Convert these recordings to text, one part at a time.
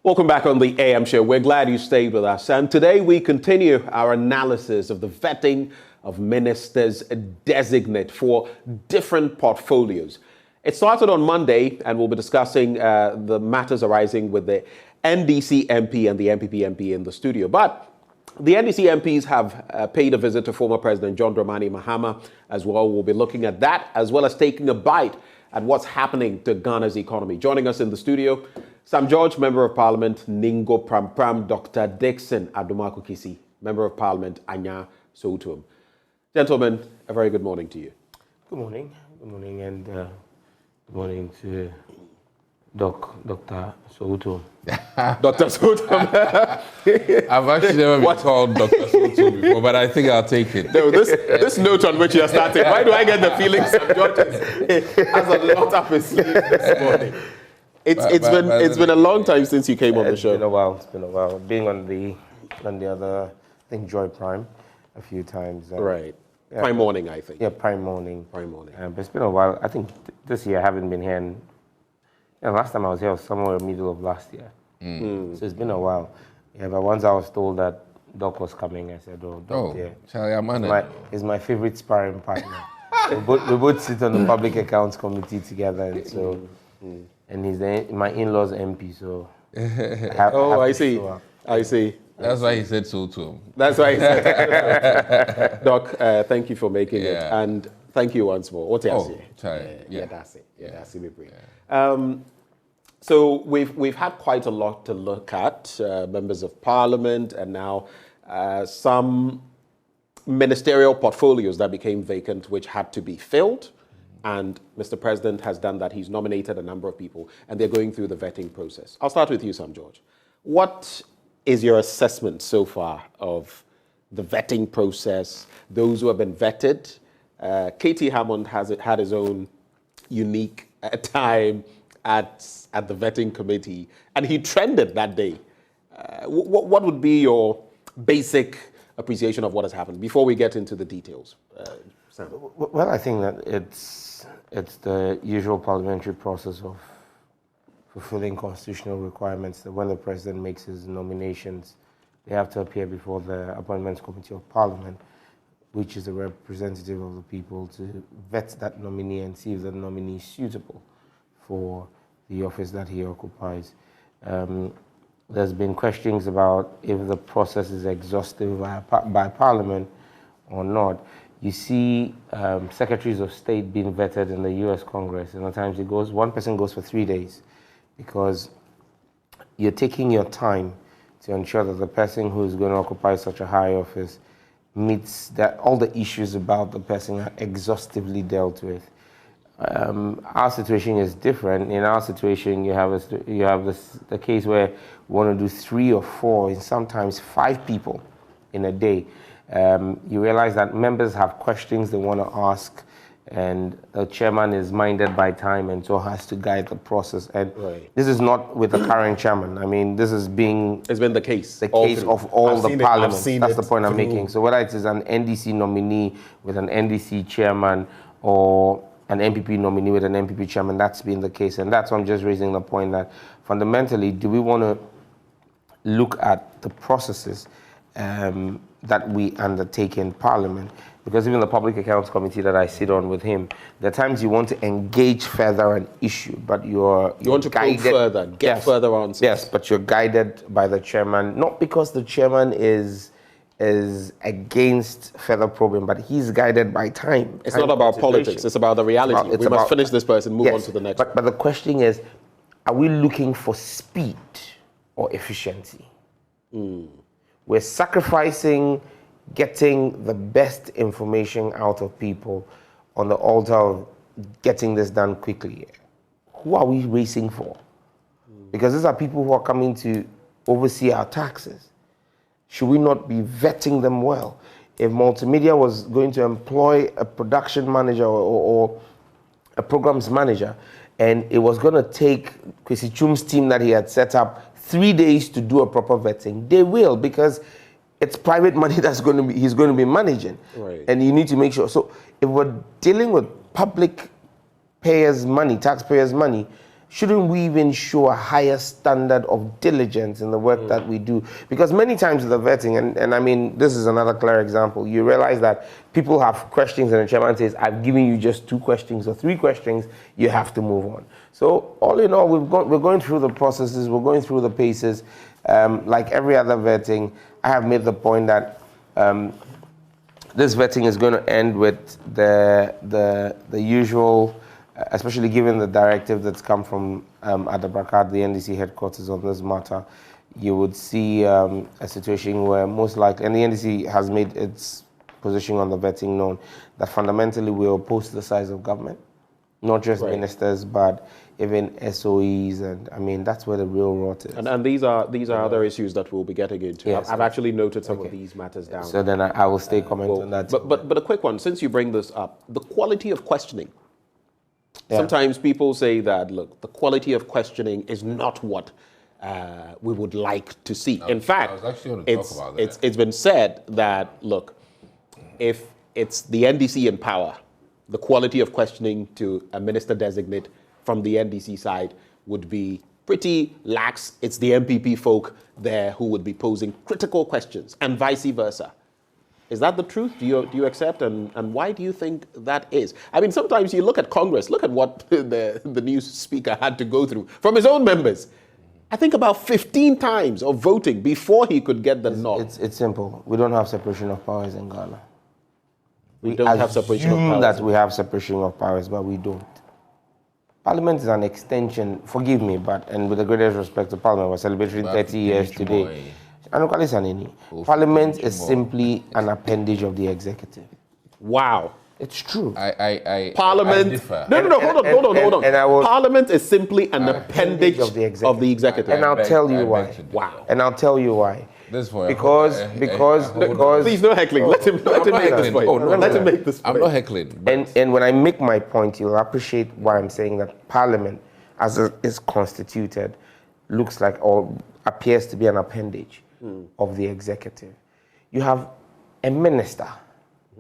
Welcome back on the AM show. We're glad you stayed with us. And today we continue our analysis of the vetting of ministers designate for different portfolios. It started on Monday, and we'll be discussing the matters arising with the NDC MP and the MPP MP in the studio. But the NDC MPs have paid a visit to former President John Dramani Mahama as well. We'll be looking at that, as well as taking a bite at what's happening to Ghana's economy. Joining us in the studio, Sam George, Member of Parliament, Ningo Pram Pram, Dr. Dixon Adumaku Kisi, Member of Parliament, Anya Soutum. Gentlemen, a very good morning to you. Good morning. Good morning, and good morning to Dr. Soutum. Dr. Soutum. I've actually never been called Dr. Soutum before, but I think I'll take it. No, this note on which you're starting, why do I get the feeling Sam George has a lot up his sleeve this morning? It's been a long time since you came on the show. It's been a while. Being on the other, I think, Joy Prime a few times. Right. Yeah. Prime morning, I think. Yeah, Prime morning. Prime morning. But it's been a while. I think this year I haven't been here. And last time I was here was somewhere in the middle of last year. So it's been a while. Yeah, but once I was told that Doc was coming, I said, Doc, yeah. Charlie, I'm on it. He's my favorite sparring partner. we both sit on the Public Accounts Committee together, and so... And he's my in-laws MP, so... I see. That's why he said so to him. That's why he said Doc, thank you for making it. And thank you once more. What else? That's it. So we've had quite a lot to look at, members of parliament, and now some ministerial portfolios that became vacant, which had to be filled. And Mr. President has done that. He's nominated a number of people, and they're going through the vetting process. I'll start with you, Sam George. What is your assessment so far of the vetting process, those who have been vetted? K.T. Hammond had his own unique time at the vetting committee, and he trended that day. What would be your basic appreciation of what has happened before we get into the details? Sam. Well, I think that it's the usual parliamentary process of fulfilling constitutional requirements that when the president makes his nominations, they have to appear before the Appointments Committee of Parliament, which is a representative of the people, to vet that nominee and see if the nominee is suitable for the office that he occupies. There's been questions about if the process is exhaustive by Parliament or not. You see secretaries of state being vetted in the US Congress, and at times one person goes for 3 days, because you're taking your time to ensure that the person who is going to occupy such a high office meets that all the issues about the person are exhaustively dealt with. Our situation is different. In our situation, you have the case where we want to do 3 or 4 and sometimes 5 people in a day. You realize that members have questions they want to ask, and the chairman is minded by time and so has to guide the process. And This is not with the current chairman. I mean, it's been the case of all the parliaments. That's the point I'm making. So whether it is an NDC nominee with an NDC chairman or an MPP nominee with an MPP chairman, that's been the case. And that's why I'm just raising the point that fundamentally, do we want to look at the processes that we undertake in Parliament? Because even the Public Accounts Committee that I sit on with him, there are times you want to engage further an issue, but you want to guided, probe further, get further answers. Yes, but you're guided by the chairman, not because the chairman is against further probing, but he's guided by time. It's not about politics, it's about the reality. We must finish this person, move on to the next. But the question is, are we looking for speed or efficiency? We're sacrificing getting the best information out of people on the altar of getting this done quickly. Who are we racing for? Because these are people who are coming to oversee our taxes. Should we not be vetting them well? If multimedia was going to employ a production manager or a programs manager, and it was going to take Kwesi Chum's team that he had set up 3 days to do a proper vetting, they will, because it's private money he's going to be managing. Right. And you need to make sure. So if we're dealing with public payers' money, taxpayers' money, shouldn't we even show a higher standard of diligence in the work that we do? Because many times with the vetting, and I mean, this is another clear example, you realize that people have questions and the chairman says, I've given you just 2 questions or 3 questions, you have to move on. So all in all, we're going through the processes, we're going through the paces. Like every other vetting, I have made the point that this vetting is going to end with the usual, especially given the directive that's come from Adabrakat, the NDC headquarters on this matter. You would see a situation where most likely, and the NDC has made its position on the vetting known, that fundamentally we are opposed to the size of government, not just ministers, but even SOEs, and I mean that's where the real rot is. And these are other issues that we'll be getting into. Yes, I've actually noted some of these matters down. So then I will stay comment on that. But a quick one, since you bring this up, the quality of questioning. Sometimes people say that, look, the quality of questioning is not what we would like to see. In fact, it's been said that, look, if it's the NDC in power, the quality of questioning to a minister designate from the NDC side would be pretty lax. It's the MPP folk there who would be posing critical questions, and vice versa. Is that the truth? Do you accept? And why do you think that is? I mean, sometimes you look at Congress, look at what the new speaker had to go through from his own members. I think about 15 times of voting before he could get the nod. It's simple. We don't have separation of powers in Ghana. We don't have separation of powers. That we have separation of powers, but we don't. Parliament is an extension, forgive me, and with the greatest respect to Parliament, we're celebrating 30 years today. Parliament is simply an appendage of the executive. Wow. It's true. Parliament. Hold on. Parliament is simply an appendage of the executive. And I'll tell you why. Wow. And I'll tell you why. Because please, no heckling. Let him make this point. Let him make this point. I'm not heckling. And when I make my point, you'll appreciate why I'm saying that Parliament, as it is constituted, looks like or appears to be an appendage of the executive. You have a minister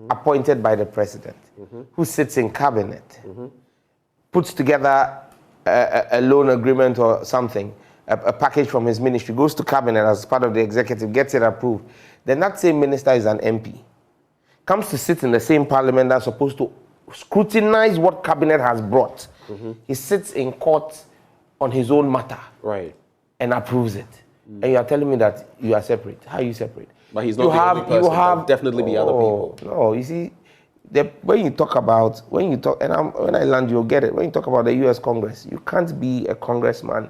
appointed by the president who sits in cabinet, puts together a loan agreement or something, a package from his ministry, goes to cabinet as part of the executive, gets it approved. Then that same minister is an MP, comes to sit in the same parliament that's supposed to scrutinize what cabinet has brought. He sits in court on his own matter, and approves it. And you are telling me that you are separate. How are you separate? But he's not the only person. You have definitely be other people. No, you see, when I land, you'll get it. When you talk about the U.S. Congress, you can't be a congressman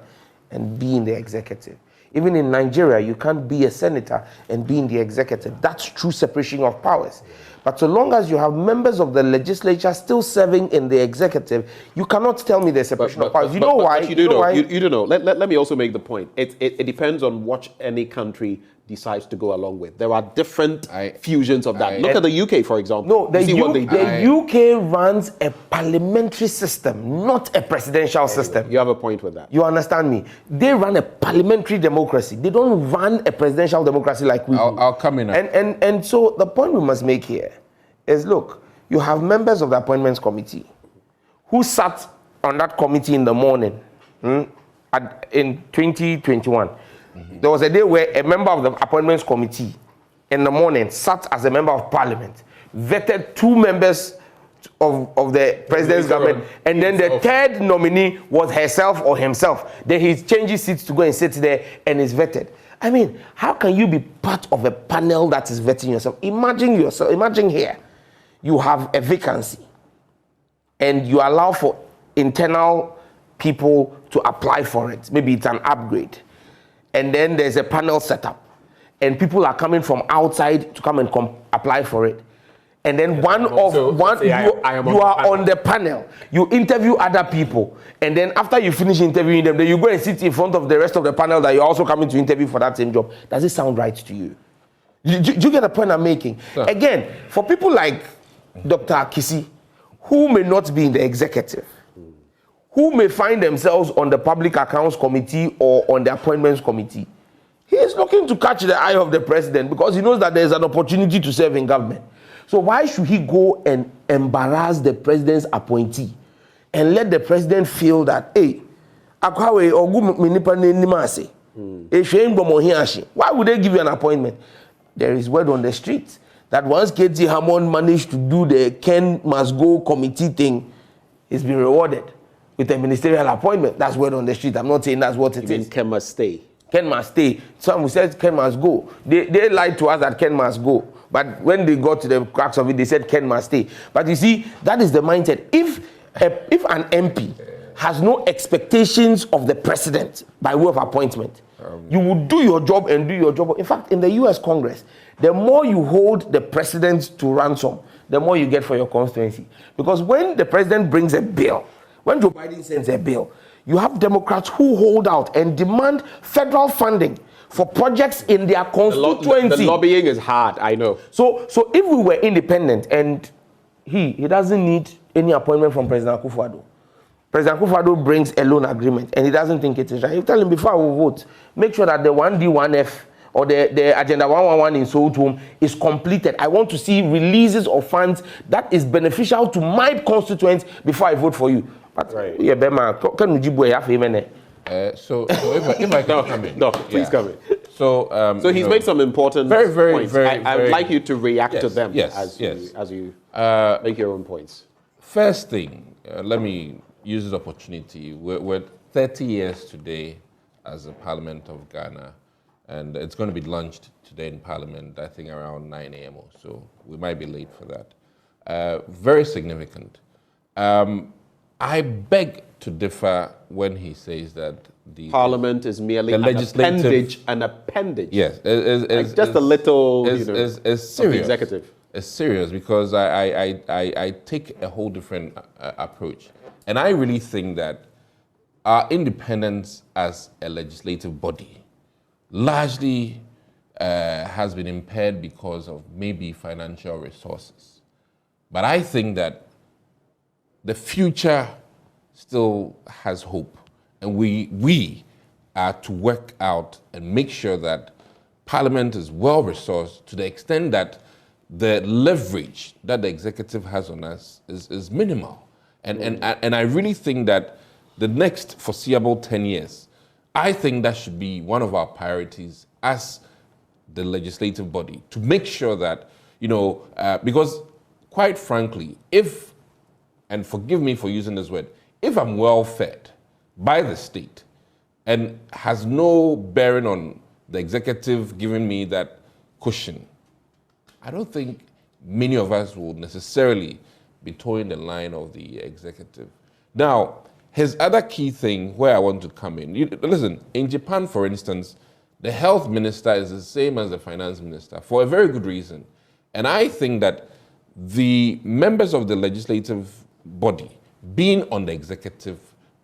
and be in the executive. Even in Nigeria, you can't be a senator and be in the executive. That's true separation of powers. But so long as you have members of the legislature still serving in the executive, you cannot tell me there's separation of powers. You know why? You do know. Let me also make the point. It depends on what any country decides to go along with. There are different fusions of that. Look at the UK, for example. No, the UK runs a parliamentary system, not a presidential system. You have a point with that. You understand me? They run a parliamentary democracy. They don't run a presidential democracy like we do. I'll come in. And so the point we must make here is, look, you have members of the appointments committee who sat on that committee in the morning in 2021. There was a day where a member of the appointments committee in the morning sat as a member of parliament, vetted 2 members of the president's government, and then the third nominee was herself or himself. Then he changes seats to go and sit there and is vetted. I mean, how can you be part of a panel that is vetting yourself? Imagine here, you have a vacancy and you allow for internal people to apply for it. Maybe it's an upgrade. And then there's a panel set up, and people are coming from outside to come and apply for it. And then you are on the panel. You interview other people, and then after you finish interviewing them, then you go and sit in front of the rest of the panel that you're also coming to interview for that same job. Does it sound right to you? Do you get the point I'm making? Sure. Again, for people like Dr. Kisi, who may not be in the executive, who may find themselves on the Public Accounts Committee or on the Appointments Committee, he is looking to catch the eye of the president because he knows that there is an opportunity to serve in government. So why should he go and embarrass the president's appointee and let the president feel that, hey, Akwawe ogu minipa n'enimase. Why would they give you an appointment? There is word on the street that once KT Hammond managed to do the Ken Must Go committee thing, he's been rewarded with a ministerial appointment. That's word on the street. I'm not saying that's what it is. Ken must stay. Ken must stay. Some said Ken must go. They lied to us that Ken must go. But when they got to the cracks of it, they said Ken must stay. But you see, that is the mindset. If an MP has no expectations of the president by way of appointment, you will do your job and do your job. In fact, in the US Congress, the more you hold the president to ransom, the more you get for your constituency. Because when the president brings a bill, when Joe Biden sends a bill, you have Democrats who hold out and demand federal funding for projects in their constituency. The lobbying is hard, I know. So if we were independent and he doesn't need any appointment from President Akufo-Addo. President Akufo-Addo brings a loan agreement and he doesn't think it is right. You tell him before I will vote, make sure that the 1D, 1F or the Agenda 111 in Sohom is completed. I want to see releases of funds that is beneficial to my constituents before I vote for you. But right. Yeah, can so if I can come in. No, please come in. So he's made some important points. I would like you to react to them as you make your own points. First thing, let me use this opportunity. We're 30 years today as a Parliament of Ghana, and it's going to be launched today in Parliament, I think around 9 a.m. or so. We might be late for that. Very significant. I beg to differ when he says that the Parliament is merely an appendage. Yes, it's just a little, it's serious. Executive. It's serious because I take a whole different approach, and I really think that our independence as a legislative body largely has been impaired because of maybe financial resources. But I think that the future still has hope, and we are to work out and make sure that Parliament is well resourced to the extent that the leverage that the executive has on us is minimal. And I really think that the next foreseeable 10 years, I think that should be one of our priorities as the legislative body, to make sure that, because quite frankly, and forgive me for using this word, if I'm well fed by the state and has no bearing on the executive giving me that cushion, I don't think many of us will necessarily be towing the line of the executive. Now, his other key thing where I want to come in, listen, in Japan, for instance, the health minister is the same as the finance minister for a very good reason. And I think that the members of the legislative body being on the executive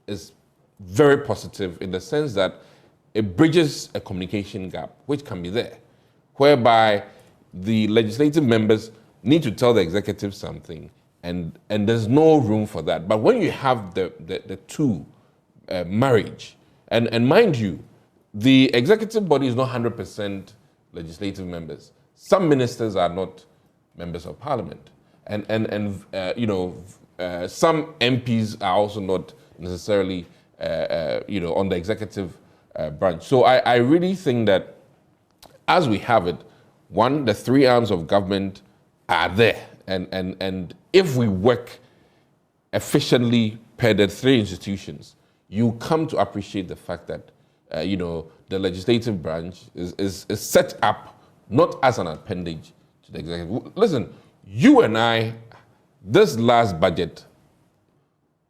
is very positive in the sense that it bridges a communication gap, which can be there, whereby the legislative members need to tell the executive something, and there's no room for that. But when you have the two marriage, and mind you, the executive body is not 100% legislative members. Some ministers are not members of parliament, and some MPs are also not necessarily, on the executive branch. So I really think that as we have it, one, the three arms of government are there. And if we work efficiently per the three institutions, you come to appreciate the fact that, the legislative branch is set up not as an appendage to the executive. Listen, you and I, this last budget,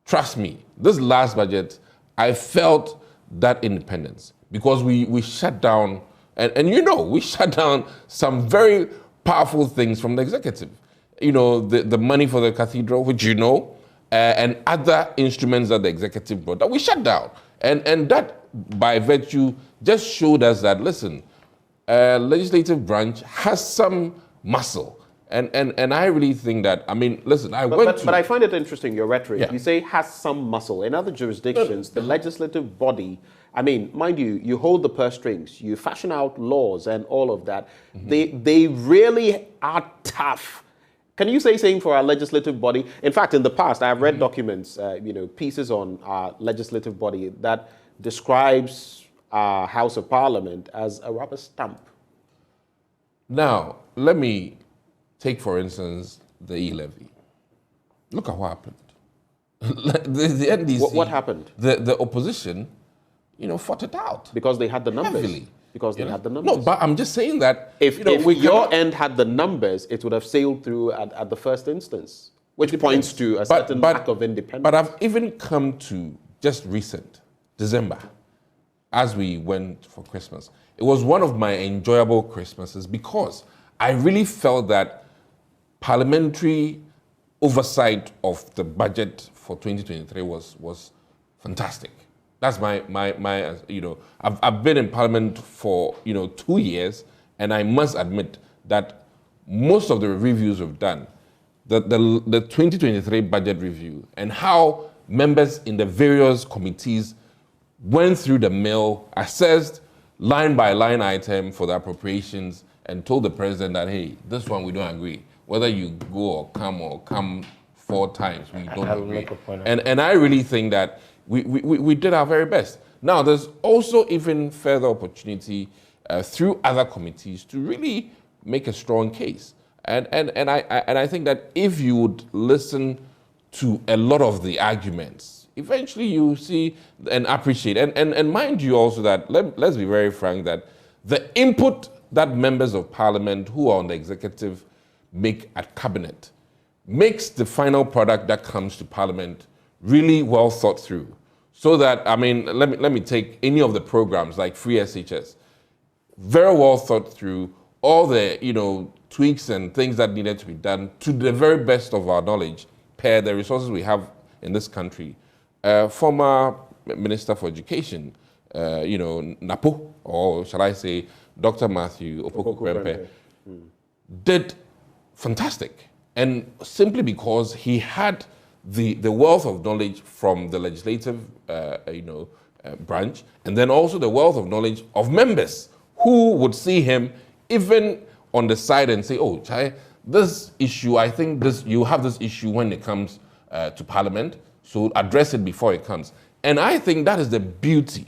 trust me, this last budget, I felt that independence because we shut down, and we shut down some very powerful things from the executive. The money for the cathedral, which and other instruments that the executive brought that we shut down. And that, by virtue, just showed us that, listen, legislative branch has some muscle. And I really think that, listen, But I find it interesting, your rhetoric. Yeah. You say has some muscle. In other jurisdictions, the legislative body, mind you, you hold the purse strings, you fashion out laws and all of that. Mm-hmm. They really are tough Can you say same for our legislative body? In fact, in the past, I have read documents, pieces on our legislative body that describes our House of Parliament as a rubber stamp. Now, let me take, for instance, the e-levy. Look at what happened. the NDC... What happened? The opposition, fought it out. Because they had the numbers. Heavily. Because they had the numbers. No, but I'm just saying that... If your end had the numbers, it would have sailed through at the first instance, which points to a certain lack of independence. But I've even come to just recent, December, as we went for Christmas. It was one of my enjoyable Christmases because I really felt that parliamentary oversight of the budget for 2023 was fantastic. That's my I've been in Parliament for 2 years, and I must admit that most of the reviews we've done, the 2023 budget review, and how members in the various committees went through the mill, assessed line by line item for the appropriations, and told the president that, hey, this one we don't agree. Whether you go or come 4 times, we don't agree. And I really think that we did our very best. Now, there's also even further opportunity through other committees to really make a strong case. And I think that if you would listen to a lot of the arguments, eventually you see and appreciate. And mind you also that, let's be very frank, that the input that members of parliament who are on the executive make at cabinet makes the final product that comes to parliament really well thought through. So that, let me take any of the programs like Free SHS, very well thought through, all the, tweaks and things that needed to be done to the very best of our knowledge, per the resources we have in this country. Former Minister for Education, Napo, or shall I say, Dr. Matthew Opoku-Prempeh, did fantastic. And simply because he had the wealth of knowledge from the legislative, branch, and then also the wealth of knowledge of members who would see him even on the side and say, oh, Chai, this issue, I think you have this issue when it comes to Parliament, so address it before it comes. And I think that is the beauty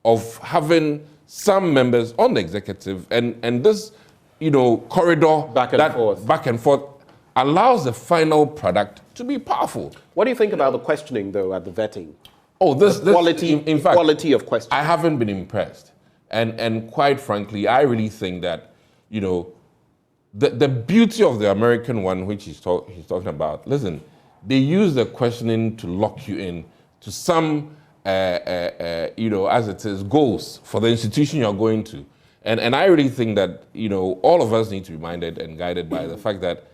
of having some members on the executive, and this, corridor back and forth allows the final product to be powerful. What do you think about the questioning, though, at the vetting? Oh, this quality, in fact, quality of questioning. I haven't been impressed, and quite frankly, I really think that the beauty of the American one, which he's talking about. Listen, they use the questioning to lock you in to some as it is, goals for the institution you're going to. And I really think that, all of us need to be minded and guided by the fact that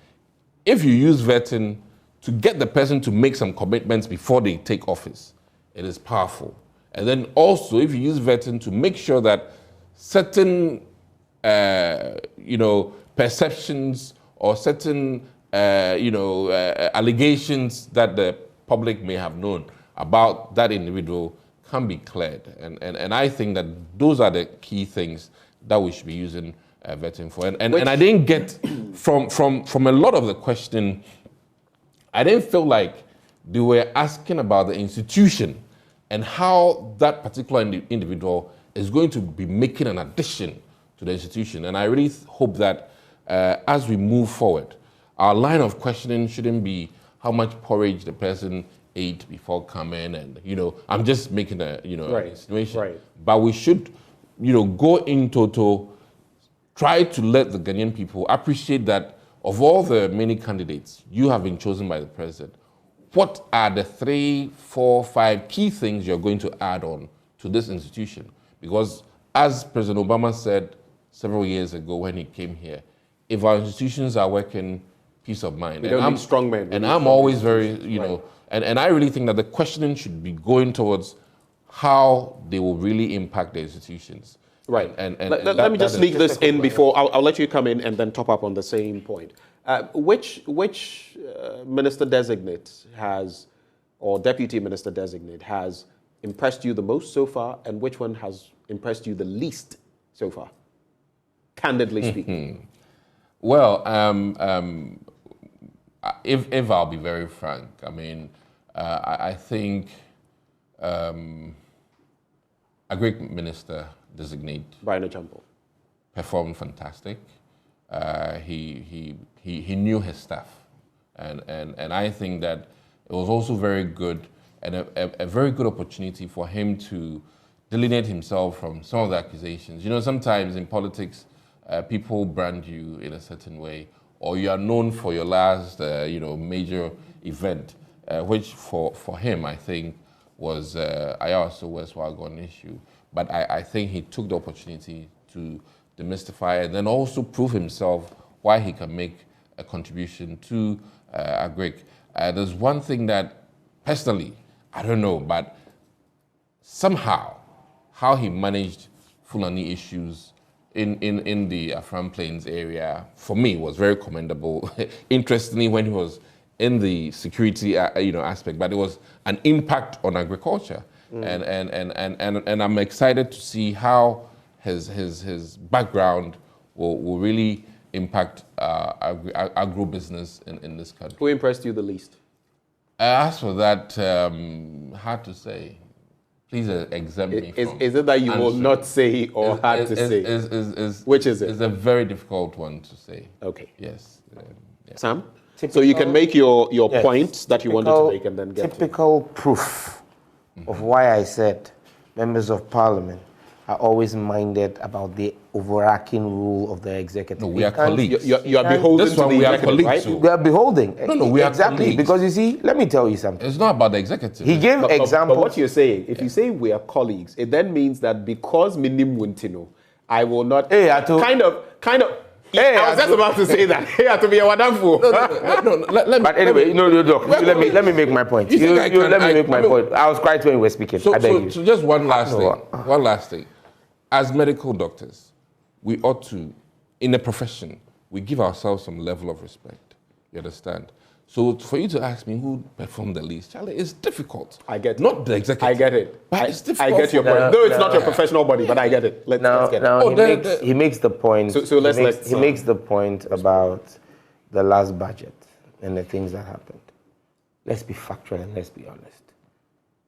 if you use vetting to get the person to make some commitments before they take office, it is powerful. And then also, if you use vetting to make sure that certain, perceptions or certain, allegations that the public may have known about that individual can be cleared. And I think that those are the key things that we should be using vetting for. And I didn't get, from a lot of the questioning, I didn't feel like they were asking about the institution and how that particular individual is going to be making an addition to the institution. And I really hope that as we move forward, our line of questioning shouldn't be how much porridge the person ate before coming, and I'm just making a an insinuation. Right. But we should go in total, try to let the Ghanaian people appreciate that of all the many candidates you have been chosen by the president, what are the 3, 4, 5 key things you're going to add on to this institution? Because as President Obama said several years ago when he came here, if our institutions are working, peace of mind. We don't need strong men. And I'm always very, and I really think that the questioning should be going towards how they will really impact the institutions. Right. And let me just sneak this in before I'll let you come in and then top up on the same point. Which minister designate has, or deputy minister designate has impressed you the most so far, and which one has impressed you the least so far? Candidly speaking. Well, if I'll be very frank, I mean, I think a great minister designate Brian Ochampo performed fantastic. He knew his stuff, and I think that it was also very good and a very good opportunity for him to delineate himself from some of the accusations. You know, sometimes in politics, people brand you in a certain way, or you are known for your last, major event, which for him, I think, was also West Wagon issue. But I think he took the opportunity to demystify and then also prove himself why he can make a contribution to Agric. There's one thing that, personally, I don't know, but somehow, how he managed Fulani issues in the Afram Plains area, for me, was very commendable. Interestingly, when he was in the security aspect, but it was an impact on agriculture. And I'm excited to see how his background will really impact agro-business in this country. Who impressed you the least? As for that, hard to say. Please exempt me from Is it that you will answering. not say or hard to say? Which is it? It's a very difficult one to say. Okay. Yes. Yeah. Sam? So you can make your point that you wanted to make and then get typical proof of why I said members of parliament are always minded about the overarching rule of the executive. No, we are colleagues. You are beholden This to one the we are executive, right? colleagues. We are beholding. No, we are exactly colleagues. because you see, let me tell you something. It's not about the executive. He gave examples. But what you're saying, if you say we are colleagues, it then means that because Minim Wuntino, I will not Hey, Ato. kind of. Hey, I was just about to say that. Hey, to be a wonderful. But anyway, Doc, let me make my point. You think Let me make my point. I was quiet when you were speaking. I beg you. So just one last thing. One last thing. As medical doctors, we ought to, in a profession, we give ourselves some level of respect. You understand? So for you to ask me who performed the least, Charlie, it's difficult. I get it. Not the executive. I get it. But it's difficult. I get your point. No, it's not your professional body, but I get it. Let's get it. He makes the point. He makes the point about the last budget and the things that happened. Let's be factual and let's be honest.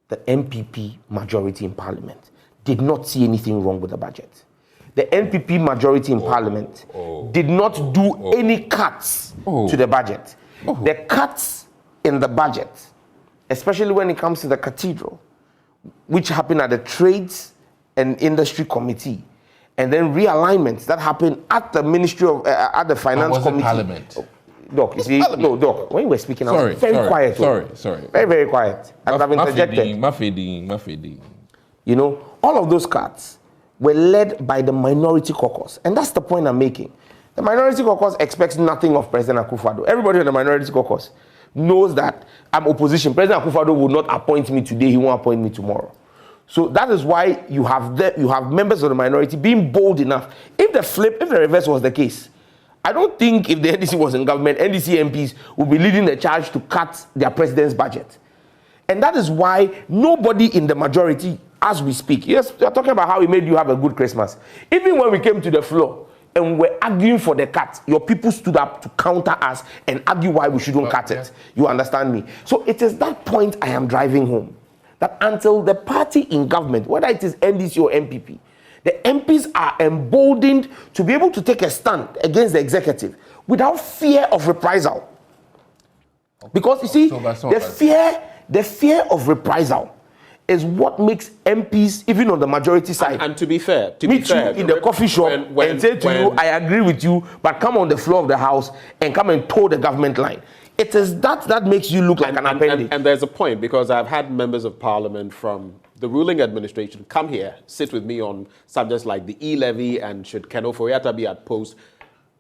The MPP majority in Parliament did not see anything wrong with the budget. The NPP majority in Parliament did not do any cuts to the budget. The cuts in the budget, especially when it comes to the cathedral, which happened at the Trades and Industry Committee, and then realignments that happened at the Ministry of at the Finance Committee. Parliament. Doc, you see, no, Doc, when you were speaking, I was very quiet. Sorry. Very, very quiet. I've interjected. Mafedi. You know, all of those cuts were led by the minority caucus. And that's the point I'm making. The minority caucus expects nothing of President Akufo-Addo. Everybody in the minority caucus knows that I'm opposition. President Akufo-Addo will not appoint me today. He won't appoint me tomorrow. So that is why you have members of the minority being bold enough. If the reverse was the case, I don't think if the NDC was in government, NDC MPs would be leading the charge to cut their president's budget. And that is why nobody in the majority, as we speak, yes, we are talking about how he made you have a good Christmas. Even when we came to the floor and we're arguing for the cut, your people stood up to counter us and argue why we shouldn't cut it. You understand me? So it is that point I am driving home. That until the party in government, whether it is NDC or MPP, the MPs are emboldened to be able to take a stand against the executive without fear of reprisal. Because you see, the fear of reprisal is what makes MPs, even on the majority side, and to be fair, meet you in the coffee shop and say to you, I agree with you, but come on the floor of the house and come and toe the government line. It is that makes you look like an appendix. And there's a point, because I've had members of parliament from the ruling administration come here, sit with me on subjects like the e-levy and should Ken Ofori-Atta be at post.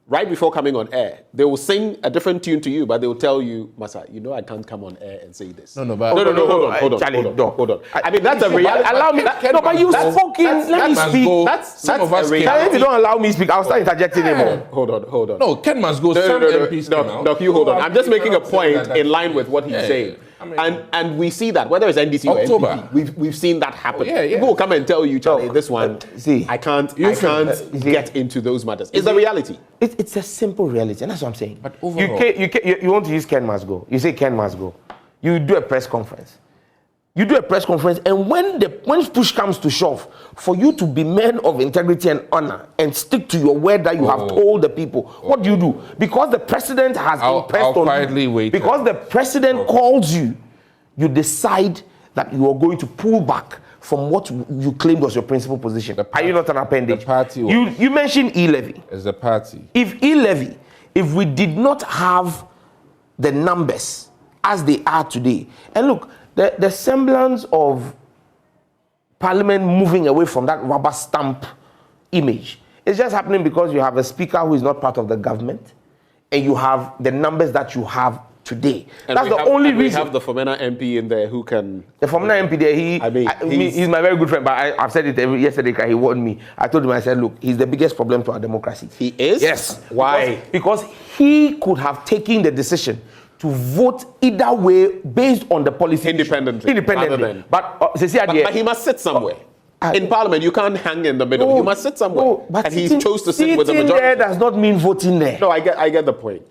Right before coming on air, they will sing a different tune to you, but they will tell you, Masa, you know I can't come on air and say this. Hold on. I mean, that's a reality. Allow me. No, but you've spoken. Let me speak. That's of us a reality. If you don't allow me to speak, I'll start interjecting anymore. Hold on. No, Ken must go. Some MPs came out. Doc, you hold on. I'm just making a point in line with what he's saying. and we see that whether it's NDC or October. NPP, we've seen that happen. Oh, yeah. People will come and tell you, Charlie, this one, see, I can't get into those matters. It's the reality. It's a simple reality, and that's what I'm saying. But overall, you want to use Ken must go. You say Ken must go. You do a press conference. And when push comes to shove, for you to be men of integrity and honor and stick to your word that you have told the people, what do you do? Because the president has impressed on you. Because the president calls you, you decide that you are going to pull back from what you claimed was your principal position. Are you not an appendage? The party. You mentioned e-levy. As a party. If e-levy, if we did not have the numbers as they are today, and look, the semblance of Parliament moving away from that rubber stamp image is just happening because you have a speaker who is not part of the government, and you have the numbers that you have today. And that's the only reason. We have the Fomena MP in there who can. The Fomena MP there, he's my very good friend, but I've said it yesterday. He warned me. I told him, I said, look, he's the biggest problem to our democracy. He is? Yes. Why? Because he could have taken the decision to vote either way based on the policy independently. But he must sit somewhere. In Parliament, you can't hang in the middle. You must sit somewhere. And he chose to sit with the majority. Sitting there does not mean voting there. No, I get the point.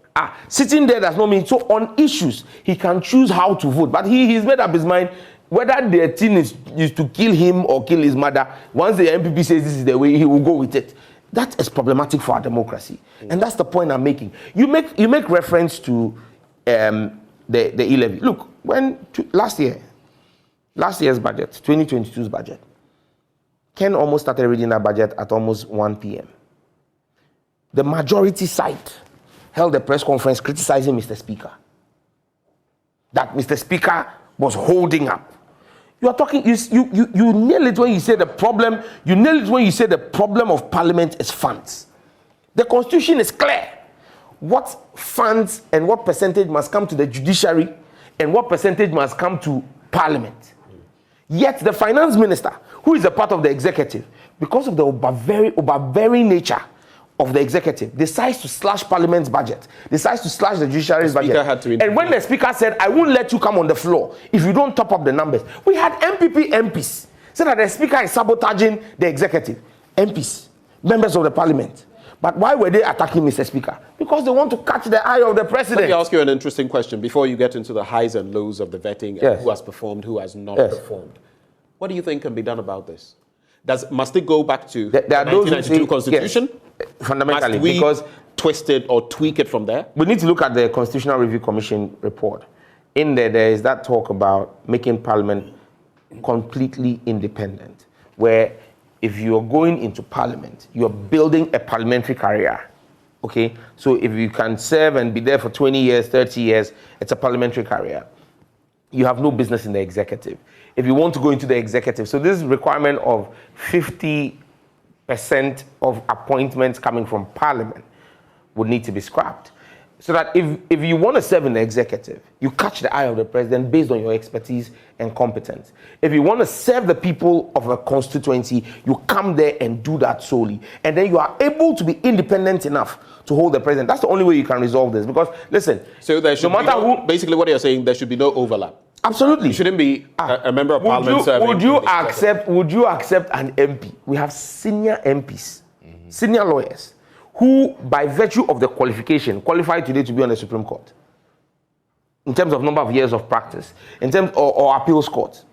Sitting there does not mean. So on issues, he can choose how to vote. But he's made up his mind whether the thing is to kill him or kill his mother. Once the MPP says this is the way, he will go with it. That is problematic for our democracy. And that's the point I'm making. You make reference to the e-levy. Look, last year's budget, 2022's budget, Ken almost started reading that budget at almost 1 p.m. The majority side held a press conference criticizing Mr. Speaker. That Mr. Speaker was holding up. You are talking, you nail it when you say the problem, the problem of Parliament is funds. The Constitution is clear. What funds and what percentage must come to the judiciary and what percentage must come to Parliament. Yet the finance minister, who is a part of the executive, because of the overbearing nature of the executive, decides to slash Parliament's budget, decides to slash the judiciary's budget. And when the speaker said, I won't let you come on the floor if you don't top up the numbers, we had MPs say that the speaker is sabotaging the executive. MPs, members of the Parliament. But why were they attacking Mr. Speaker? Because they want to catch the eye of the president. Let me ask you an interesting question before you get into the highs and lows of the vetting and who has performed, who has not performed. What do you think can be done about this? Must it go back to the 1992 Constitution? Yes, fundamentally, must we because twist it or tweak it from there? We need to look at the Constitutional Review Commission report. In there is that talk about making Parliament completely independent, where if you're going into Parliament, you're building a parliamentary career. Okay? So if you can serve and be there for 20 years, 30 years, it's a parliamentary career. You have no business in the executive. If you want to go into the executive, so this requirement of 50% of appointments coming from Parliament would need to be scrapped. So that if you want to serve in the executive, you catch the eye of the president based on your expertise and competence. If you want to serve the people of a constituency, you come there and do that solely. And then you are able to be independent enough to hold the president. That's the only way you can resolve this. Because, listen, so there should basically what you're saying, there should be no overlap. Absolutely. You shouldn't be a member of Parliament serving. Would you accept an MP? We have senior MPs, senior lawyers, who, by virtue of the qualification, qualify today to be on the Supreme Court, in terms of number of years of practice, in terms or appeals court.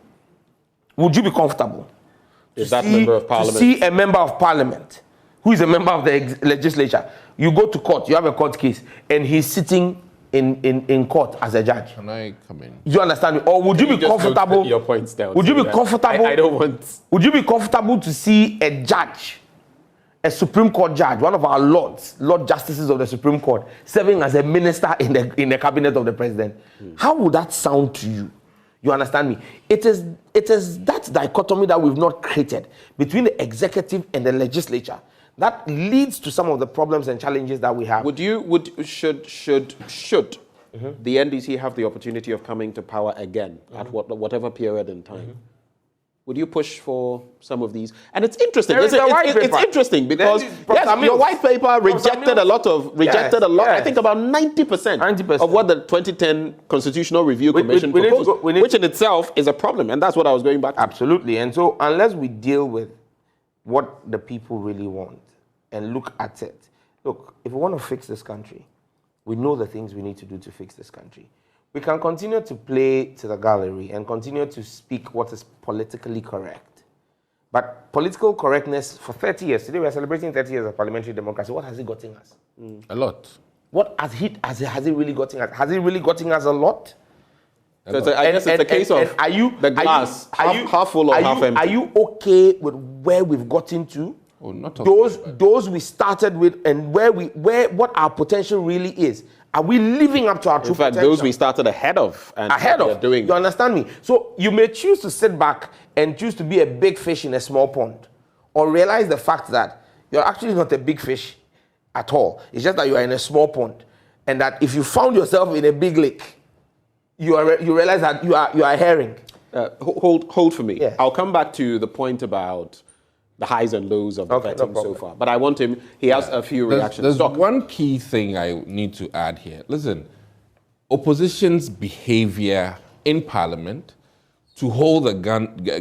Would you be comfortable to see a member of Parliament who is a member of the legislature? You go to court, you have a court case, and he's sitting in court as a judge. Can I come in? Do you understand me? Or would you be comfortable? Your points down. Would you be comfortable? I don't want. Would you be comfortable to see a judge, a Supreme Court judge, one of our Lord Justices of the Supreme Court, serving as a minister in the cabinet of the president? How would that sound to you? You understand me? It is that dichotomy that we've not created between the executive and the legislature that leads to some of the problems and challenges that we have. Should the NDC have the opportunity of coming to power again at whatever period in time? Would you push for some of these? And it's interesting. There is a white It's paper. interesting because Yes, your white paper rejected a lot. Yes. I think about 90% of what the 2010 Constitutional Review Commission we need to proposed, go- which in itself is a problem. And that's what I was going back to. Absolutely. And so unless we deal with what the people really want and look at it, look, if we want to fix this country, we know the things we need to do to fix this country. We can continue to play to the gallery and continue to speak what is politically correct. But political correctness for 30 years, today we are celebrating 30 years of parliamentary democracy. What has it gotten us? A lot. What has it really gotten us? Has it really gotten us a lot? So I guess it's a case of the glass half full or half empty. Are you okay with where we've gotten to? Oh, not those we started with and what our potential really is. Are we living up to our true potential? In fact, those we started ahead of. And they're doing. You understand me? So you may choose to sit back and choose to be a big fish in a small pond, or realize the fact that you're actually not a big fish at all. It's just that you are in a small pond, and that if you found yourself in a big lake, you realize that you are a herring. Hold for me. Yeah. I'll come back to the point about the highs and lows of the vetting no problem. so far. But I want him, he has a few reactions. There's one key thing I need to add here. Listen, opposition's behavior in Parliament to hold the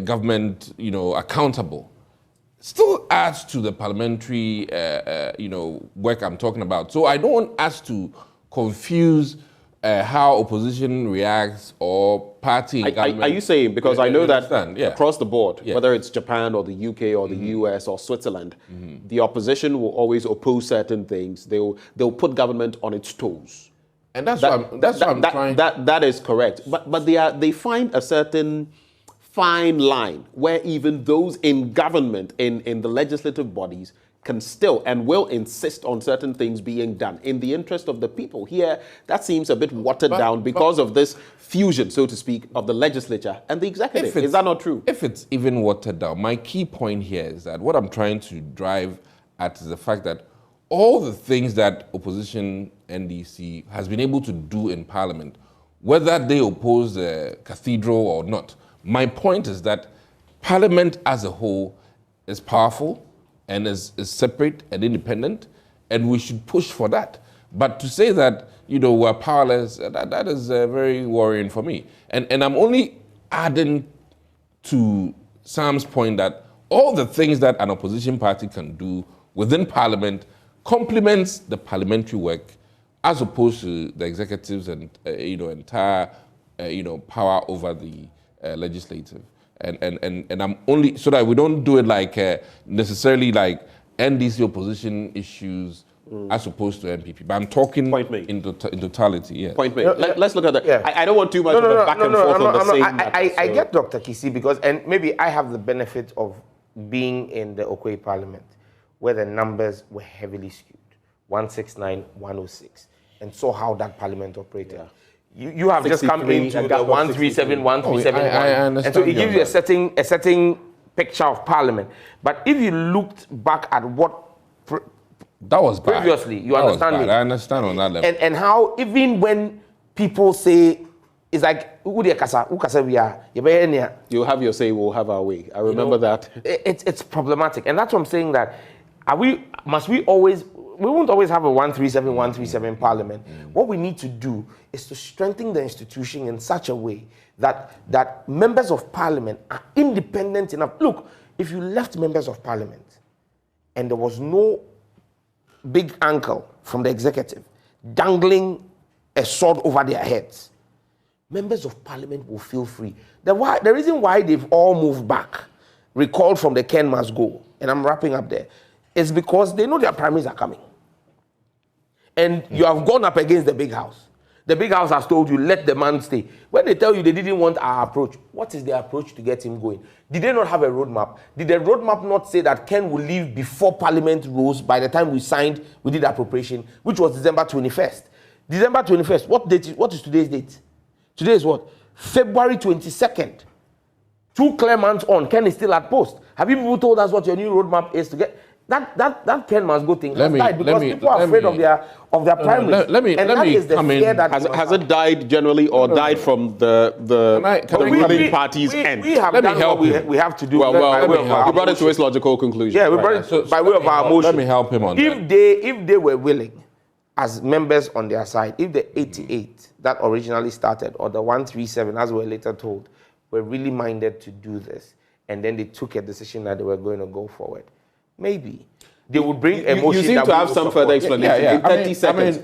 government, accountable still adds to the parliamentary, work I'm talking about. So I don't want us to confuse how opposition reacts or party in government. Are you saying, because I know that Yeah. across the board, Yeah. whether it's Japan or the UK or the US or Switzerland, the opposition will always oppose certain things. They'll put government on its toes. And that's what I'm trying. That is correct. But they find a certain fine line where even those in government, in the legislative bodies, can still and will insist on certain things being done in the interest of the people. Here, that seems a bit watered down because of this fusion, so to speak, of the legislature and the executive. Is that not true? If it's even watered down, my key point here is that what I'm trying to drive at is the fact that all the things that opposition NDC has been able to do in Parliament, whether they oppose the cathedral or not, my point is that Parliament as a whole is powerful and is separate and independent, and we should push for that. But to say that, we're powerless, that is very worrying for me. And I'm only adding to Sam's point that all the things that an opposition party can do within Parliament complements the parliamentary work as opposed to the executives and, entire, power over the legislative. And I'm only, so that we don't do it like necessarily like NDC opposition issues as opposed to MPP. But I'm talking in totality, yeah. Point made. Let's look at that. Yeah. I don't want too much of a back and forth on the same matter. I get Dr. Kisi because, and maybe I have the benefit of being in the Okwei Parliament where the numbers were heavily skewed, 169, 106, and saw how that Parliament operated. Yeah. You have just come into the 137, 137, I understand. and so it gives you a certain picture of Parliament. But if you looked back at what that was bad. Previously, you that understand was bad. me? I understand on that level. And how even when people say, it's like, you have your say, we'll have our way. I remember that. It's problematic. And that's what I'm saying, that we won't always have a 137 Parliament. What we need to do is to strengthen the institution in such a way that members of Parliament are independent enough. Look, if you left members of Parliament and there was no big uncle from the executive dangling a sword over their heads, members of Parliament will feel free. The reason why they've all moved back, recalled from the Ken must go, and I'm wrapping up there, is because they know their primaries are coming. And you have gone up against the big house. The big house has told you, let the man stay. When they tell you they didn't want our approach, what is their approach to get him going? Did they not have a roadmap? Did the roadmap not say that Ken will leave before Parliament rose by the time we did appropriation, which was December 21st? December 21st, what is today's date? Today is what? February 22nd. 2 clear months on, Ken is still at post. Have you people told us what your new roadmap is to get? that Ken must go thing Let has me- died let because me- people are let afraid me- of their primaries. let me- and let that me is the come in. fear that Has it died generally or died from the Can I ruling party's end? We have Let me done help what him. we have to do. Well, by way of our you brought it to motion. its logical conclusion. Yeah, we Right. brought it So by way of our motion. let me help him on that. If they were willing, as members on their side, if the 88 that originally started, or the 137, as we were later told, were really minded to do this, and then they took a decision that they were going to go forward, maybe they would bring a motion. You seem that to we have will some support. further explanation Yeah. in 30 seconds.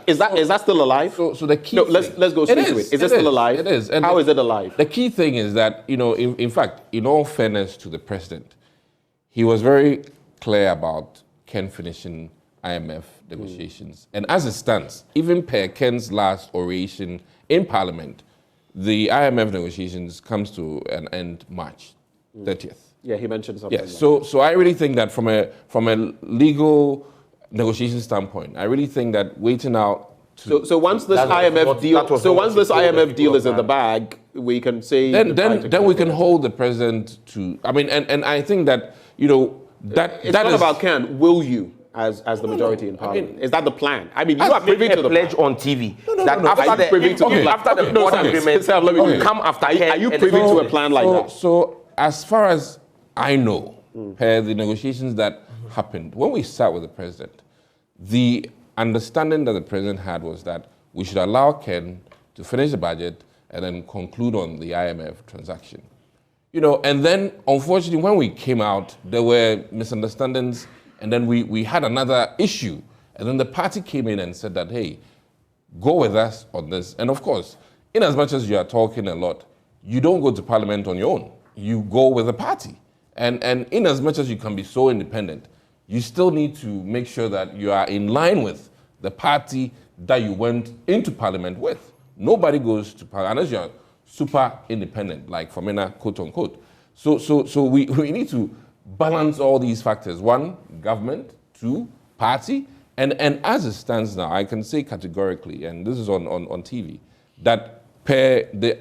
Is that still alive? So the key. No, let's go straight to it. Is it still alive? It is. And how is it alive? The key thing is that in fact, in all fairness to the president, he was very clear about Ken finishing IMF negotiations. And as it stands, even per Ken's last oration in Parliament, the IMF negotiations comes to an end March 30th. Yeah, he mentioned something. Yes. So I really think that from a legal negotiation standpoint, I really think that waiting out. So once this That was IMF what- deal, that was so what once we this told the IMF people deal of is in the Ghana. bag, we can say then we can hold the president to. I mean, and I think that that It's that not is about Ken. Will you, as the majority in Parliament, is that the plan? I mean, you are privy Make to a the pledge plan. on TV no, that no. after Are you the privy to the plan? after the Okay, no, board sorry. agreement, Sam, let me- will come after Ken. Are you and privy then- to a plan like that? So as far as I know, per the negotiations that happened, when we sat with the president, the understanding that the president had was that we should allow Ken to finish the budget and then conclude on the IMF transaction. And then unfortunately, when we came out, there were misunderstandings, and then we had another issue. And then the party came in and said that, hey, go with us on this. And of course, in as much as you are talking a lot, you don't go to Parliament on your own. You go with the party. And in as much as you can be so independent, you still need to make sure that you are in line with the party that you went into Parliament with. Nobody goes to Parliament unless you're super independent, like Famina, quote unquote. So we need to balance all these factors. One, government. Two, party. And as it stands now, I can say categorically, and this is on TV, that per the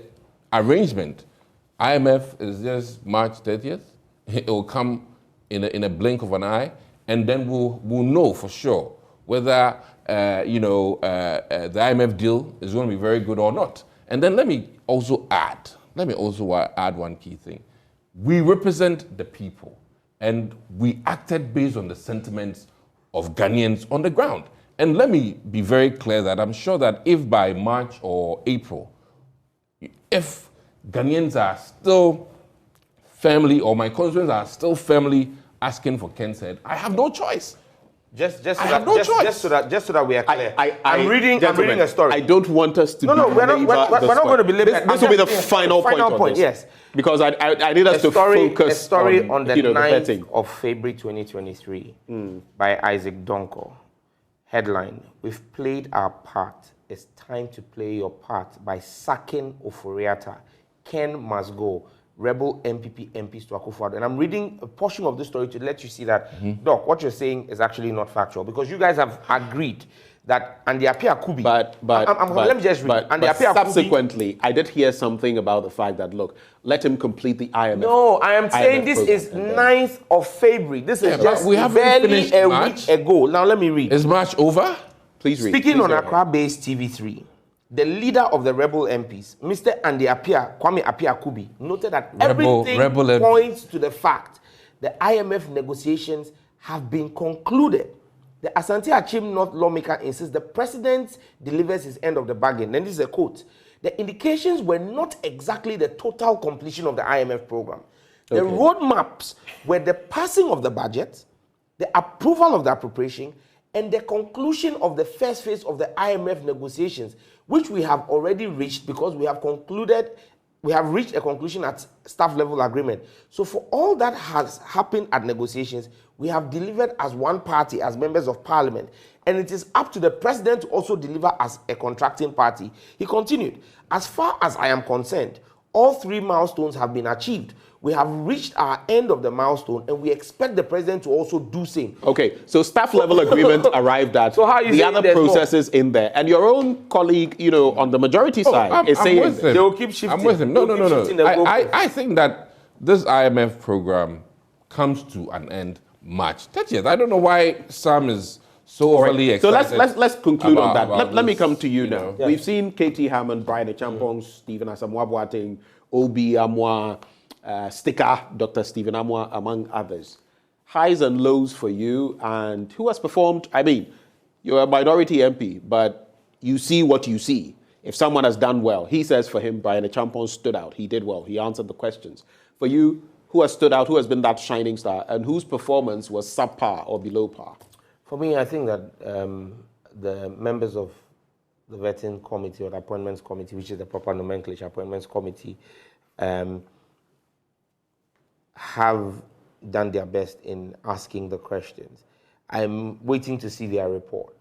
arrangement, IMF is just March 30th. It will come in a blink of an eye, and then we'll know for sure whether the IMF deal is going to be very good or not. And then let me also add one key thing. We represent the people, and we acted based on the sentiments of Ghanaians on the ground. And let me be very clear that I'm sure that if by March or April, if Ghanaians are still firmly, or my constituents are still firmly asking for Ken's head, I have no choice. Just so that we are clear. I'm reading a story. I don't want us to. We're not going to be limited. This will be the final point. Yes, because I need us to focus. A story on the 9th vetting. of February 2023 by Isaac Donko. Headline: We've played our part. It's time to play your part by sacking Oforiatta. Ken must go. Rebel MPs to Akufo-Addo. And I'm reading a portion of this story to let you see that, Doc, what you're saying is actually not factual, because you guys have agreed that Andy Appiah Kubi. But let me just read. But subsequently, I did hear something about the fact that, look, let him complete the IMF. No, I am saying this program, is 9th of February. This is just we haven't barely finished a March. week ago. Now let me read. Is March over? Please read. Speaking Please on go ahead. Accra-based TV3, the leader of the rebel MPs, Mr. Andy Appiah, Kwame Appiah Kubi, noted that everything rebel points to the fact the IMF negotiations have been concluded. The Asante Achim North lawmaker insists the president delivers his end of the bargain. Then this is a quote. The indications were not exactly the total completion of the IMF program. The roadmaps were the passing of the budget, the approval of the appropriation, and the conclusion of the first phase of the IMF negotiations, which we have already reached because we have reached a conclusion at staff level agreement. So for all that has happened at negotiations, we have delivered as one party, as members of parliament, and it is up to the president to also deliver as a contracting party. He continued, as far as I am concerned, all three milestones have been achieved. We have reached our end of the milestone, and we expect the president to also do same. Okay, so staff level agreement arrived at. So how you the saying other there's more? processes in there, and your own colleague, on the majority side, is saying with him. They will keep shifting. I'm with him. They'll keep shifting the goalposts. I think that this IMF program comes to an end much. 30th. I don't know why Sam is so overly excited. So let's conclude on that. Let me this, come to you now. Yeah. We've seen Katie Hammond, Brian Champong, Stephen Asamoah Boateng, Obi Amwa, Sticker, Dr. Stephen Amwa, among others. Highs and lows for you, and who has performed? I mean, you're a minority MP, but you see what you see. If someone has done well, he says for him, Brian Champong stood out. He did well. He answered the questions. For you, who has stood out? Who has been that shining star? And whose performance was subpar or below par? For me, I think that the members of the vetting committee or the appointments committee, which is the proper nomenclature, appointments committee, have done their best in asking the questions. I'm waiting to see their report.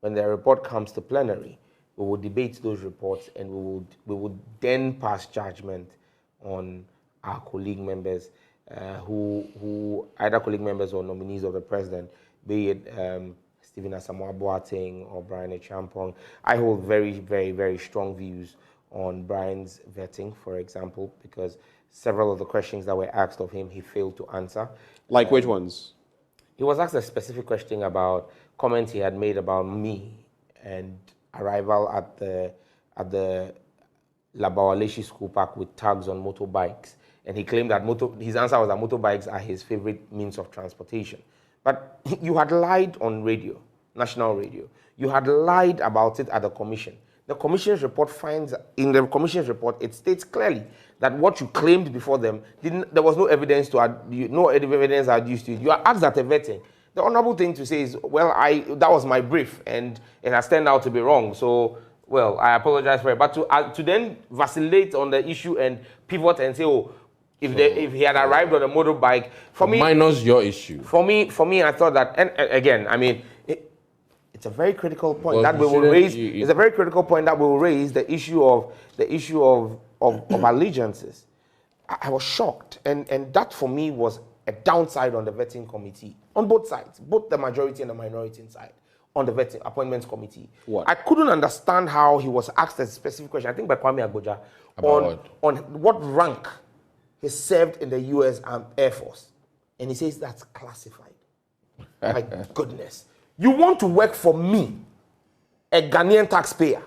When their report comes to plenary, we will debate those reports and we would then pass judgment on our colleague members who either colleague members or nominees of the president, be it Stephen Asamoah Boateng or Brian Champong. I hold very, very, very strong views on Brian's vetting, for example, because several of the questions that were asked of him, he failed to answer. Like which ones? He was asked a specific question about comments he had made about me and arrival at the Labawaleshi School Park with tags on motorbikes. And he claimed that his answer was that motorbikes are his favorite means of transportation. But you had lied on radio, national radio. You had lied about it at the commission. The commission's report in the commission's report, it states clearly that what you claimed before them, there was no evidence adduced to it. You are asked at a vetting. The honorable thing to say is, well, that was my brief, and it has turned out to be wrong. So, well, I apologize for it. But to then vacillate on the issue and pivot and say, oh, if he had arrived on a motorbike, for me, minus your issue. For me, I thought that, and again, I mean, it's a very critical point that we will raise. It's a very critical point that we will raise the issue of allegiances. I was shocked, and that for me was a downside on the vetting committee on both sides, both the majority and the minority side on the vetting appointments committee. What? I couldn't understand how he was asked a specific question, I think by Kwame Agboja, on what rank he served in the U.S. Air Force, and he says that's classified. My goodness. You want to work for me, a Ghanaian taxpayer.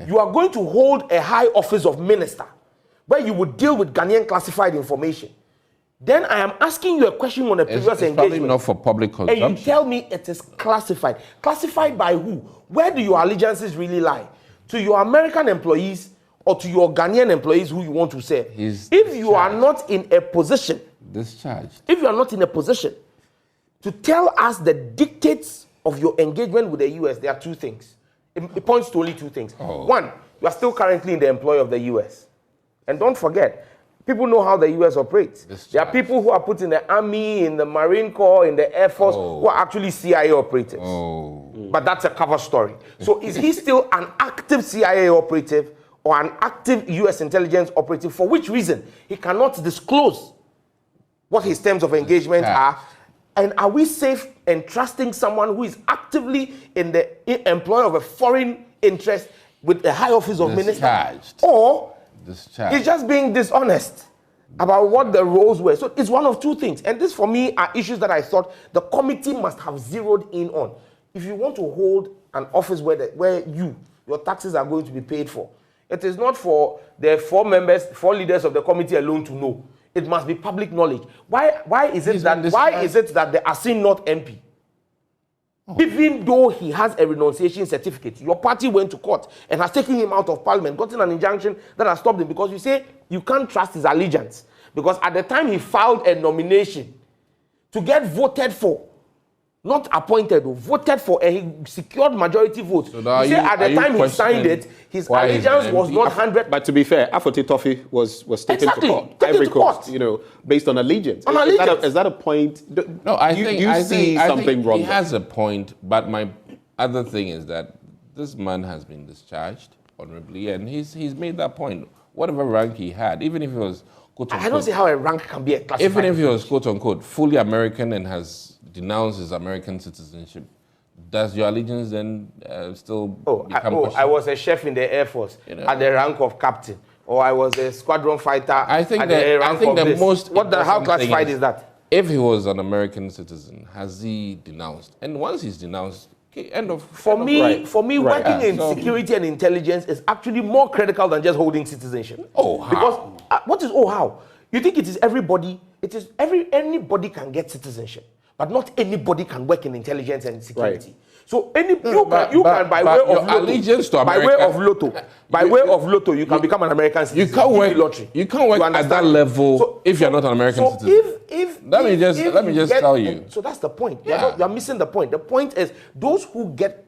You are going to hold a high office of minister where you would deal with Ghanaian classified information. Then I am asking you a question on a previous engagement. Probably not for public consumption. And you tell me it is classified. Classified by who? Where do your allegiances really lie? To your American employees or to your Ghanaian employees who you want to serve? If you are not in a position, if you are not in a position to tell us the dictates of your engagement with the U.S., there are two things. It points to only two things. One, you are still currently in the employ of the U.S. And don't forget, people know how the U.S. operates. There are people who are put in the Army, in the Marine Corps, in the Air Force, who are actually CIA operators. But that's a cover story. So is he still an active CIA operative or an active U.S. intelligence operative? For which reason he cannot disclose what his terms of engagement are? And are we safe in trusting someone who is actively in the employ of a foreign interest with a high office of minister? Or he's just being dishonest about what the roles were? So it's one of two things. And this, for me, are issues that I thought the committee must have zeroed in on. If you want to hold an office where your taxes are going to be paid for, it is not for the four leaders of the committee alone to know. It must be public knowledge. Why is it that the Asin North MP, even though he has a renunciation certificate, your party went to court and has taken him out of parliament, gotten an injunction that has stopped him because you say you can't trust his allegiance. Because at the time he filed a nomination to get voted for, not appointed, voted for, and he secured majority votes. So at the time he signed it, his allegiance was not 100. But to be fair, Afoti Toffee was taken to court. Ivory Coast, based on allegiance. Is that a point? No, I think something wrong. He has a point, but my other thing is that this man has been discharged honorably, and he's made that point. Whatever rank he had, even if he was quote-unquote, I don't see how a rank can be a classified. Even if he was quote-unquote fully American and has denounced his American citizenship, does your allegiance then still become questionable? I was a chef in the Air Force at the rank of captain, or I was a squadron fighter at the rank of this. How classified is that? if he was an American citizen, has he denounced? And once he's denounced, okay, end of. For me, Right. working in So- security and intelligence is actually more critical than just holding citizenship. Oh, how? Because what is how? You think it is everybody? It is anybody can get citizenship, but not anybody can work in intelligence and security. Right. So you but can by your way of allegiance to lotto, by way America- of lotto, by way of lotto, you can become an American citizen. You can't Give work me lottery. You can't work at that understand? level if you're not an American so citizen. Let me just you tell you. So that's the point. Yeah. You're missing the point. The point is those who get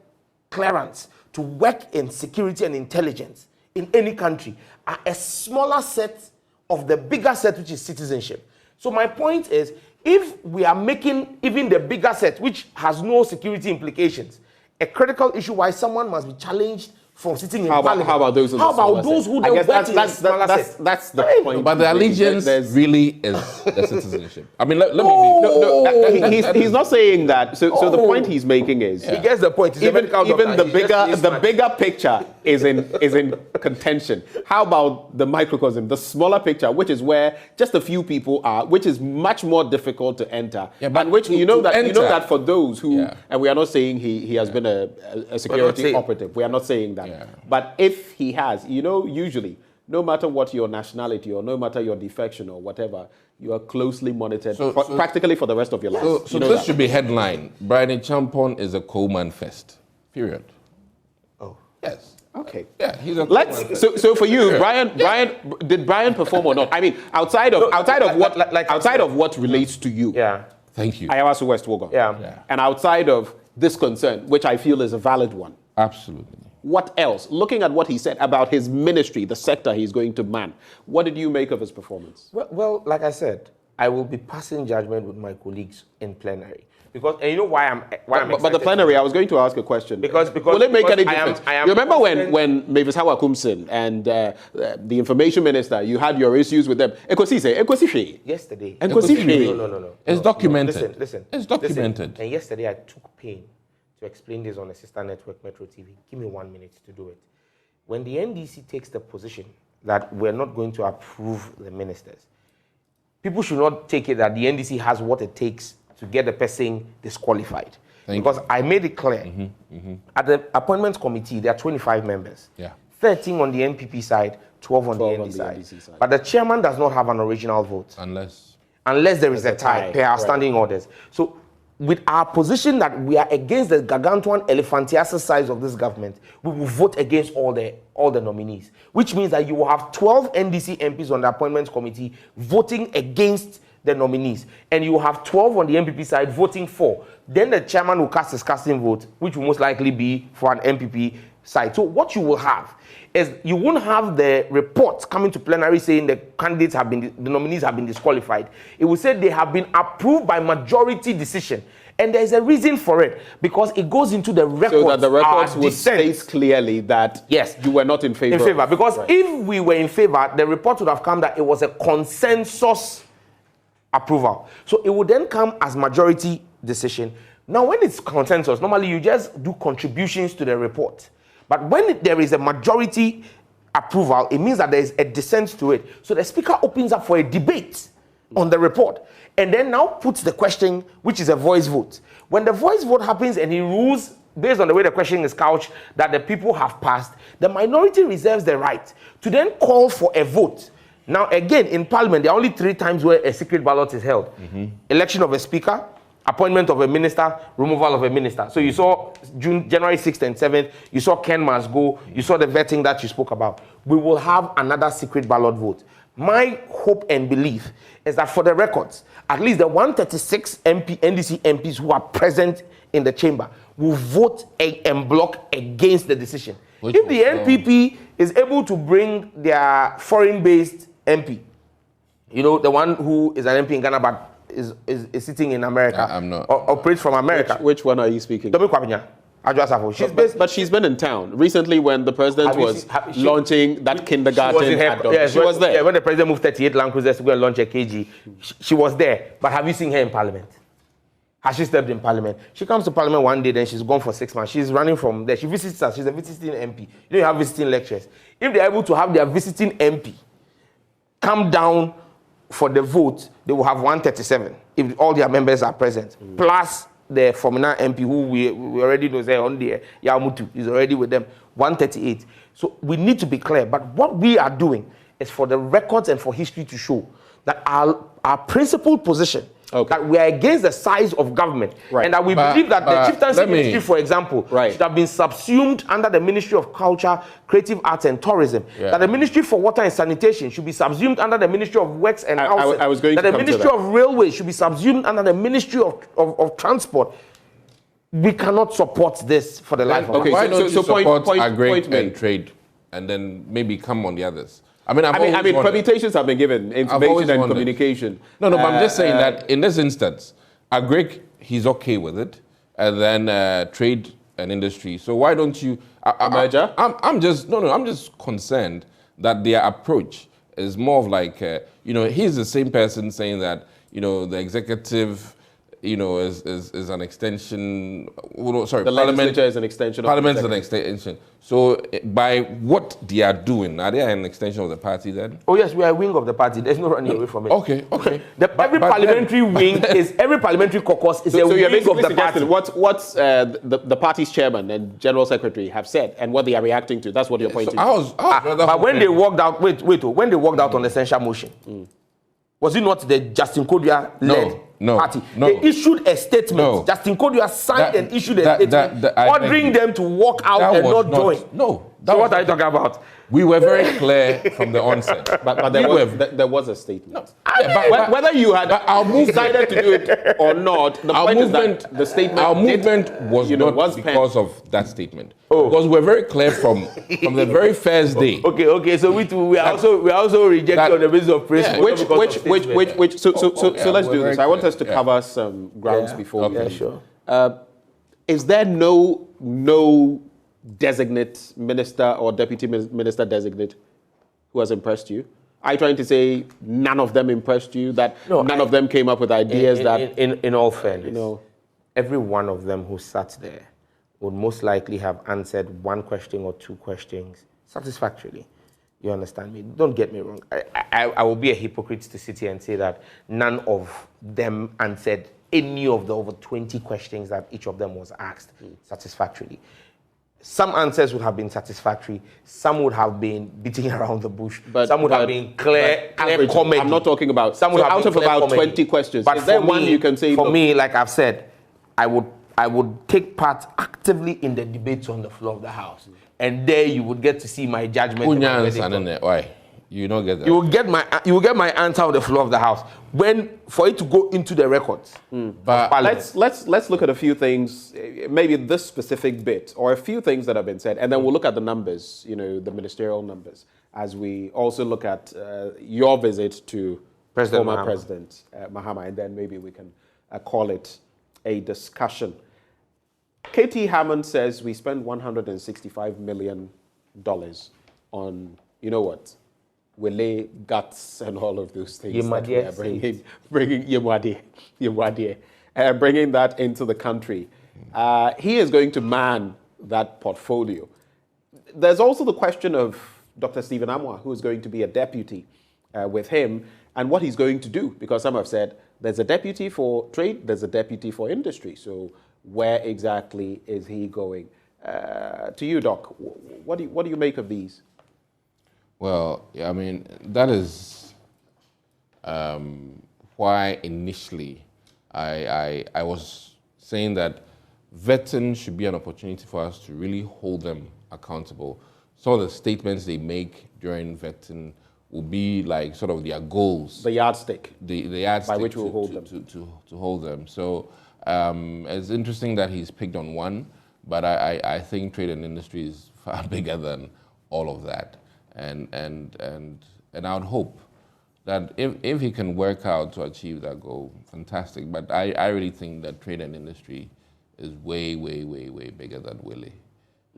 clearance to work in security and intelligence in any country are a smaller set of the bigger set, which is citizenship. So my point is, if we are making even the bigger set, which has no security implications, a critical issue why someone must be challenged for sitting in parliament. How about those? How about those who I guess don't work in smaller set? that's the point. But the allegiance There's- really is the citizenship. I mean, let me be. he's not saying that. So the point he's making is He gets the point. He's a medical even doctor. the He just plays the smart. bigger picture is in contention. How about the microcosm, the smaller picture, which is where just a few people are, which is much more difficult to enter. Yeah, but and which to you know enter- that for those who, Yeah. and we are not saying he has been a security saying- operative. We are not saying that. Yeah. But if he has, usually, no matter what your nationality or no matter your defection or whatever, you are closely monitored practically for the rest of your life. So this should be headline. Brian Champon is a Coleman Fest. Period. Oh. Yes. Okay. Yeah, he's a Coleman Fest. So for you, did Brian perform or not? I mean, outside of what relates to you. Yeah. Thank you. Ayawaso West Wogon. Yeah. And outside of this concern, which I feel is a valid one. Absolutely. What else? Looking at what he said about his ministry, the sector he's going to man, what did you make of his performance? Well, like I said, I will be passing judgment with my colleagues in plenary. Because, and you know why I'm But the excited? plenary, I was going to ask a question. Because will it make any I am- difference? I am You remember confident- when Mavis Hawa Kumsin and the information minister, you had your issues with them. Ekosishe. Yesterday. Ekosishe. No. It's documented. Listen. It's documented. And yesterday I took pain to explain this on a sister network, Metro TV. Give me 1 minute to do it. When the NDC takes the position that we're not going to approve the ministers, people should not take it that the NDC has what it takes to get the person disqualified. Because I made it clear, at the appointments committee, there are 25 members. Yeah. 13 on the NPP side, 12 on the NDC side. But the chairman does not have an original vote Unless. there is a tie per our standing orders. So with our position that we are against the gargantuan elephantiasis size of this government, we will vote against all the nominees, which means that you will have 12 NDC MPs on the appointments committee voting against the nominees, and you will have 12 on the MPP side voting for. Then the chairman will cast his casting vote, which will most likely be for an MPP side. So what you will have is you won't have the report coming to plenary saying the nominees have been disqualified. It will say they have been approved by majority decision. And there's a reason for it, because it goes into the records. So that the records our would dissent. state clearly that Yes. you were not in favor. In favor. Because if we were in favor, the report would have come that it was a consensus approval. So it would then come as majority decision. Now, when it's consensus, normally you just do contributions to the report. But when there is a majority approval, it means that there is a dissent to it. So the speaker opens up for a debate on the report and then now puts the question, which is a voice vote. When the voice vote happens and he rules, based on the way the question is couched, that the people have passed, the minority reserves the right to then call for a vote. Now, again, in Parliament, there are only 3 times where a secret ballot is held. Election of a speaker, appointment of a minister, removal of a minister. So you saw January 6th and 7th, you saw Ken must go, you saw the vetting that you spoke about. We will have another secret ballot vote. My hope and belief is that for the records, at least the 136 NDC MPs who are present in the chamber will vote en bloc against the decision. If the NPP is able to bring their foreign-based MP, the one who is an MP in Ghana but is sitting in America, I'm not. or operates from America. Which one are you speaking? Domi Kwabinya, Adjo Asafo. But she's been in town recently when the president was launching that kindergarten. She was there. Yeah, when the president moved 38 Land Cruisers to go and launch a KG, she was there. But have you seen her in Parliament? Has she stepped in Parliament? She comes to Parliament one day, then she's gone for 6 months. She's running from there. She visits us. She's a visiting MP. You have visiting lectures. If they're able to have their visiting MP come down for the vote, they will have 137. if all their members are present, plus the Formina MP who we already know there on there, Yamutu is already with them, 138. So we need to be clear. But what we are doing is for the records and for history to show that our principal position, that we are against the size of government, and that we believe that the chieftaincy ministry, for example, should have been subsumed under the Ministry of Culture, Creative Arts and Tourism. That the Ministry for Water and Sanitation should be subsumed under the Ministry of Works and Housing. I was going that to the come Ministry of Railways should be subsumed under the Ministry of Transport. We cannot support this for the life of us. Why don't you support agri and trade, and then maybe come on the others? I mean, permutations have been given, information and communication. No, but I'm just saying that in this instance, agri, he's okay with it, and then trade and industry. So why don't you? I'm just concerned that their approach is more of like, he's the same person saying that, the executive, is an extension. The legislature is an extension. Parliament is an extension. So by what they are doing, are they an extension of the party then? Oh yes, we are a wing of the party. There's no running away from it. Okay. Every parliamentary caucus is a wing of the party. What's the party's chairman and general secretary have said and what they are reacting to? That's what you're pointing to. But when they walked out, when they walked out on the censure motion, was it not the Justin Kodua-led party? They issued a statement. Justin Kodua signed and issued a statement ordering them to walk out and not join. No. So what are you talking about? We were very clear from the onset. But there was a statement. No. Whether you had decided to do it or not, the point is that the statement. Our movement was not because of that statement. Because we're very clear from the very first day. Okay. So we are also rejected on the basis of principle. So let's do this. I want us to cover some grounds before we. Sure. Is there no designate minister or deputy minister designate who has impressed you? Are you trying to say none of them impressed you? That none of them came up with ideas in all fairness, every one of them who sat there would most likely have answered one question or two questions satisfactorily. You understand me? Don't get me wrong. I will be a hypocrite to sit here and say that none of them answered any of the over 20 questions that each of them was asked satisfactorily. Some answers would have been satisfactory. Some would have been beating around the bush. Some would have been clear comedy. I'm not talking about. Some would have out of about 20 questions. But is there one you can say? For me, like I've said, I would take part actively in the debates on the floor of the House, and there you would get to see my judgment. Why? You don't get that. You will get my answer on the floor of the House for it to go into the records. But let's look at a few things, maybe this specific bit or a few things that have been said, and then we'll look at the numbers, the ministerial numbers, as we also look at your visit to former President Mahama, and then maybe we can call it a discussion. KT Hammond says we spend $165 million on, Wele, guts, and all of those things that we are bringing that into the country. He is going to man that portfolio. There's also the question of Dr. Stephen Amwa, who is going to be a deputy with him, and what he's going to do, because some have said there's a deputy for trade, there's a deputy for industry. So where exactly is he going? To you, Doc, what do you make of these? Well, I mean, that is why initially I was saying that vetting should be an opportunity for us to really hold them accountable. Some of the statements they make during vetting will be like sort of their goals. The yardstick. The yardstick by which we'll hold them. To hold them. So it's interesting that he's picked on one, but I think trade and industry is far bigger than all of that. And I would hope that if he can work out to achieve that goal, fantastic. But I really think that trade and industry is way, way, way, way bigger than Willie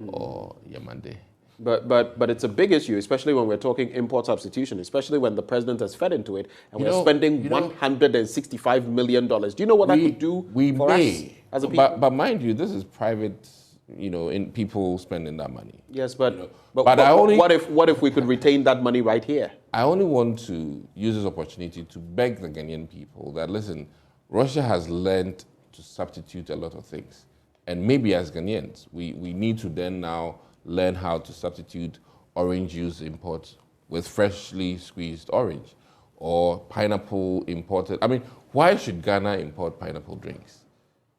or Yamande. But it's a big issue, especially when we're talking import substitution, especially when the president has fed into it, and we're spending $165 million. Do you know what that could do for us as a people? But mind you, this is private. In people spending that money. Yes, but what if we could retain that money right here? I only want to use this opportunity to beg the Ghanaian people that, listen, Russia has learned to substitute a lot of things. And maybe as Ghanaians, we need to then now learn how to substitute orange juice imports with freshly squeezed orange, or pineapple imported. I mean, why should Ghana import pineapple drinks?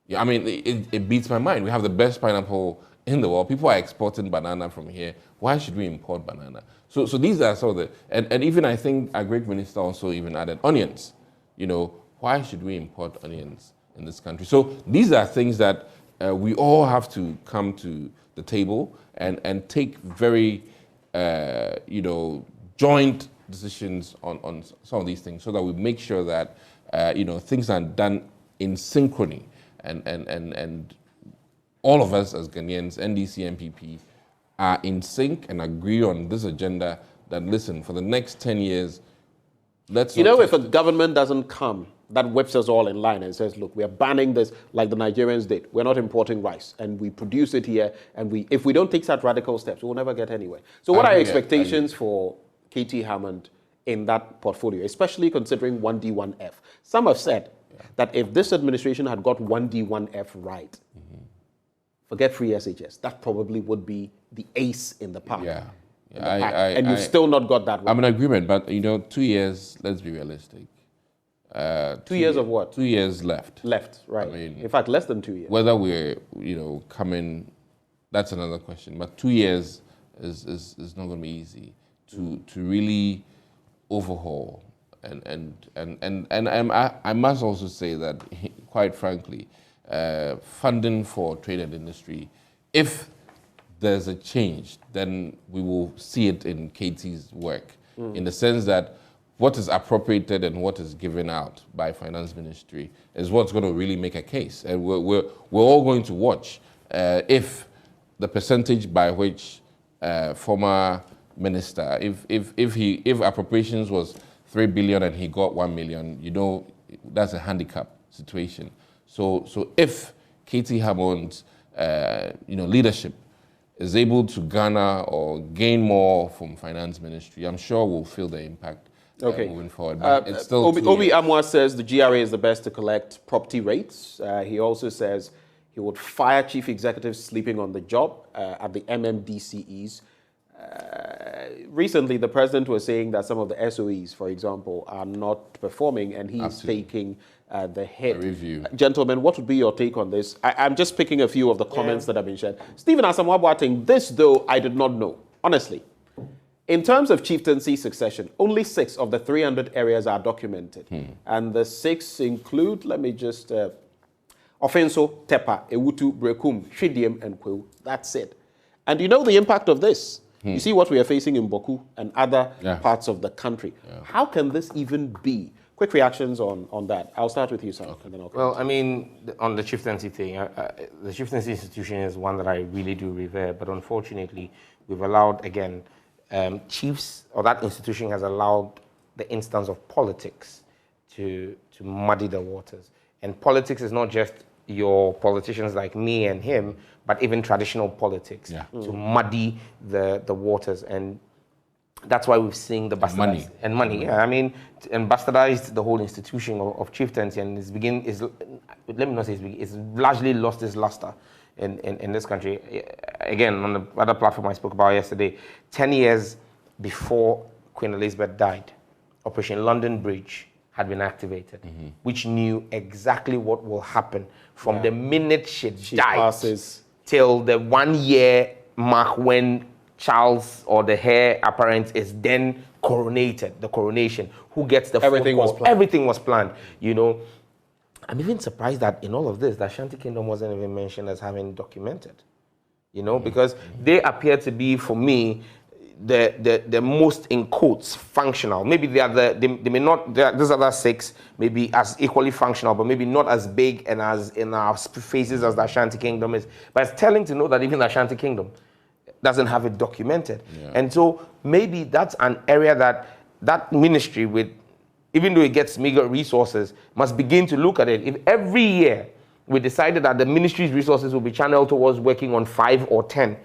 Yeah, I mean, it beats my mind. We have the best pineapple in the world. People are exporting banana from here. Why should we import banana? So these are some of the, and even I think our great minister also even added onions. You know, why should we import onions in this country? So these are things that we all have to come to the table and take very, joint decisions on some of these things, so that we make sure that things are done in synchrony, and all of us as Ghanaians, NDC, MPP, are in sync and agree on this agenda. That, listen, for the next 10 years, let's. If a government doesn't come that whips us all in line and says, look, we are banning this, like the Nigerians did. We're not importing rice, and we produce it here, and if we don't take such radical steps, we'll never get anywhere. So what are your expectations for KT Hammond in that portfolio, especially considering 1D, 1F? Some have said that if this administration had got 1D, 1F right, forget free SHS, that probably would be the ace in the pack. And you've still not got that one. I'm in agreement, but 2 years, let's be realistic. 2 years of what? 2 years left. Left, right. I mean, in fact, less than 2 years. Whether we're, coming, that's another question. But 2 years is not going to be easy to really overhaul. And I must also say that, quite frankly, funding for trade and industry, if there's a change, then we will see it in KT's work, in the sense that what is appropriated and what is given out by Finance Ministry is what's going to really make a case. And we're all going to watch if the percentage by which former minister, if appropriations was 3 billion and he got 1 million, that's a handicap situation. So if KT Hammond's leadership is able to garner or gain more from Finance Ministry, I'm sure we'll feel the impact. Moving forward. But it's still Obi Amwa says the GRA is the best to collect property rates. He also says he would fire chief executives sleeping on the job at the MMDCEs. Recently, the president was saying that some of the SOEs, for example, are not performing, and he is taking the hit. A review. Gentlemen, what would be your take on this? I'm just picking a few of the comments that have been shared. Stephen Asamoah Boateng, this though I did not know, honestly. In terms of chieftaincy succession, only 6 of the 300 areas are documented. And the 6 include, let me just, Offenso, Tepa, Ewutu, Brekum, Shidiem, and Kwewu. That's it. And you know the impact of this. You see what we are facing in Boku and other parts of the country. How can this even be? Quick reactions on that. I'll start with you, Sam. And then I'll come. Well, I mean, on the chieftaincy thing, the chieftaincy institution is one that I really do revere, but unfortunately, we've allowed, again, chiefs, or that institution has allowed the instance of politics to muddy the waters. And politics is not just your politicians like me and him, but even traditional politics to muddy the waters. And that's why we've seen the bastardized and money. Yeah, I mean, and bastardized the whole institution of chieftaincy, and it's largely lost its luster in this country. Again, on the other platform I spoke about yesterday, 10 years before Queen Elizabeth died, Operation London Bridge had been activated, which knew exactly what will happen from the minute she died passes till the 1 year mark when Charles or the heir apparent is then coronated, the coronation. Who gets the Everything phone was call? planned. Everything was planned, I'm even surprised that in all of this, the Ashanti Kingdom wasn't even mentioned as having documented, because they appear to be, for me, the most, in quotes, functional. Maybe they may not, these other 6 may be as equally functional, but maybe not as big and as in our faces as the Ashanti Kingdom is. But it's telling to know that even the Ashanti Kingdom doesn't have it documented. And so maybe that's an area that ministry, with, even though it gets meager resources, must begin to look at it. If every year we decided that the ministry's resources will be channeled towards working on 5 or 10,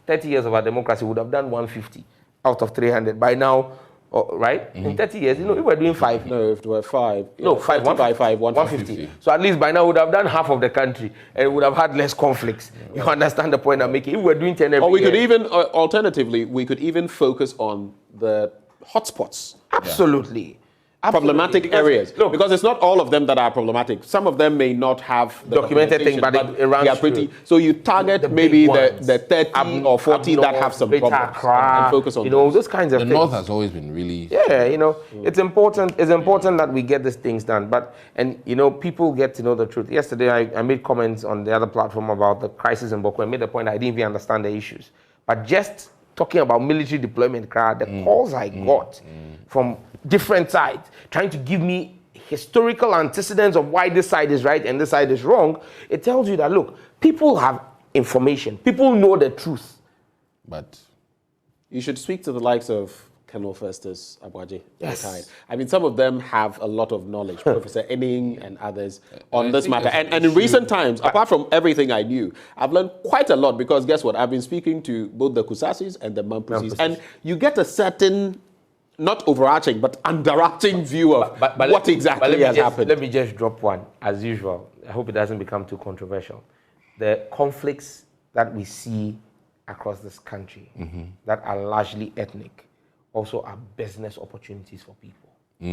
30 years of our democracy would have done 150 out of 300. By now, right? In 30 years, if we're doing 5. No, if there were 5. No, 5, 155, 150. So at least by now we would have done half of the country and would have had less conflicts. You understand the point I'm making? If we're doing 10 every Or we year, could even, alternatively, we could even focus on the hotspots. absolutely. Problematic Because- areas. look, Because it's not all of them that are problematic. Some of them may not have the Documented thing, documentation, but it runs they are pretty. through. So you target the maybe big ones, the 30 or 40 that have some Greater problems Accra, and focus on those kinds of The things. North has always been really. Yeah, it's important. It's important that we get these things done. But people get to know the truth. Yesterday, I made comments on the other platform about the crisis in Boko and made the point I didn't even understand the issues. But just talking about military deployment, the calls I got from different sides, trying to give me historical antecedents of why this side is right and this side is wrong, it tells you that, look, people have information. People know the truth. But You should speak to the likes of Colonel Festus Abwaje. Yes. I mean, some of them have a lot of knowledge, Professor Enning and others, on I this think matter. it's an And in issue. recent times, apart from everything I knew, I've learned quite a lot because guess what? I've been speaking to both the Kusasis and the Mampusis. And you get a certain, not overarching, but underarching view of what exactly has happened. Let me just drop one, as usual. I hope it doesn't become too controversial. The conflicts that we see across this country that are largely ethnic also are business opportunities for people.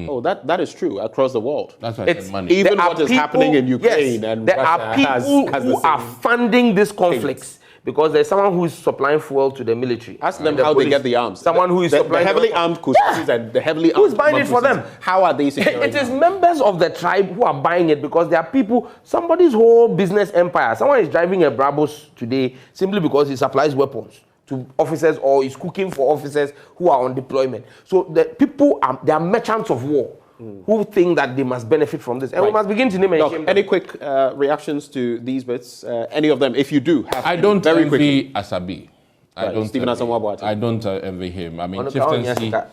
Oh, that is true across the world. that's why I said money. Even There what are is happening in Ukraine yes, and there Russia are people has the who are same funding these conflicts because there's someone who is supplying fuel to the military. Ask them and the how they police. get the arms. Someone who is the supplying heavily armed Kusasis and the heavily armed Who's buying it for Mampusis, them? How are they securing It is it? members of the tribe who are buying it because there are people, somebody's whole business empire. Someone is driving a Brabus today simply because he supplies weapons to officers or is cooking for officers who are on deployment. So the people they are merchants of war who think that they must benefit from this. And we Right. must begin to name and Doc, shame them. any quick reactions to these bits? Any of them, if you do, have I to, don't very envy quickly. Asabi. Right, Stephen envy- Asamoah Boateng. I don't envy him. I mean, Ono ka chieftaincy. onyasika.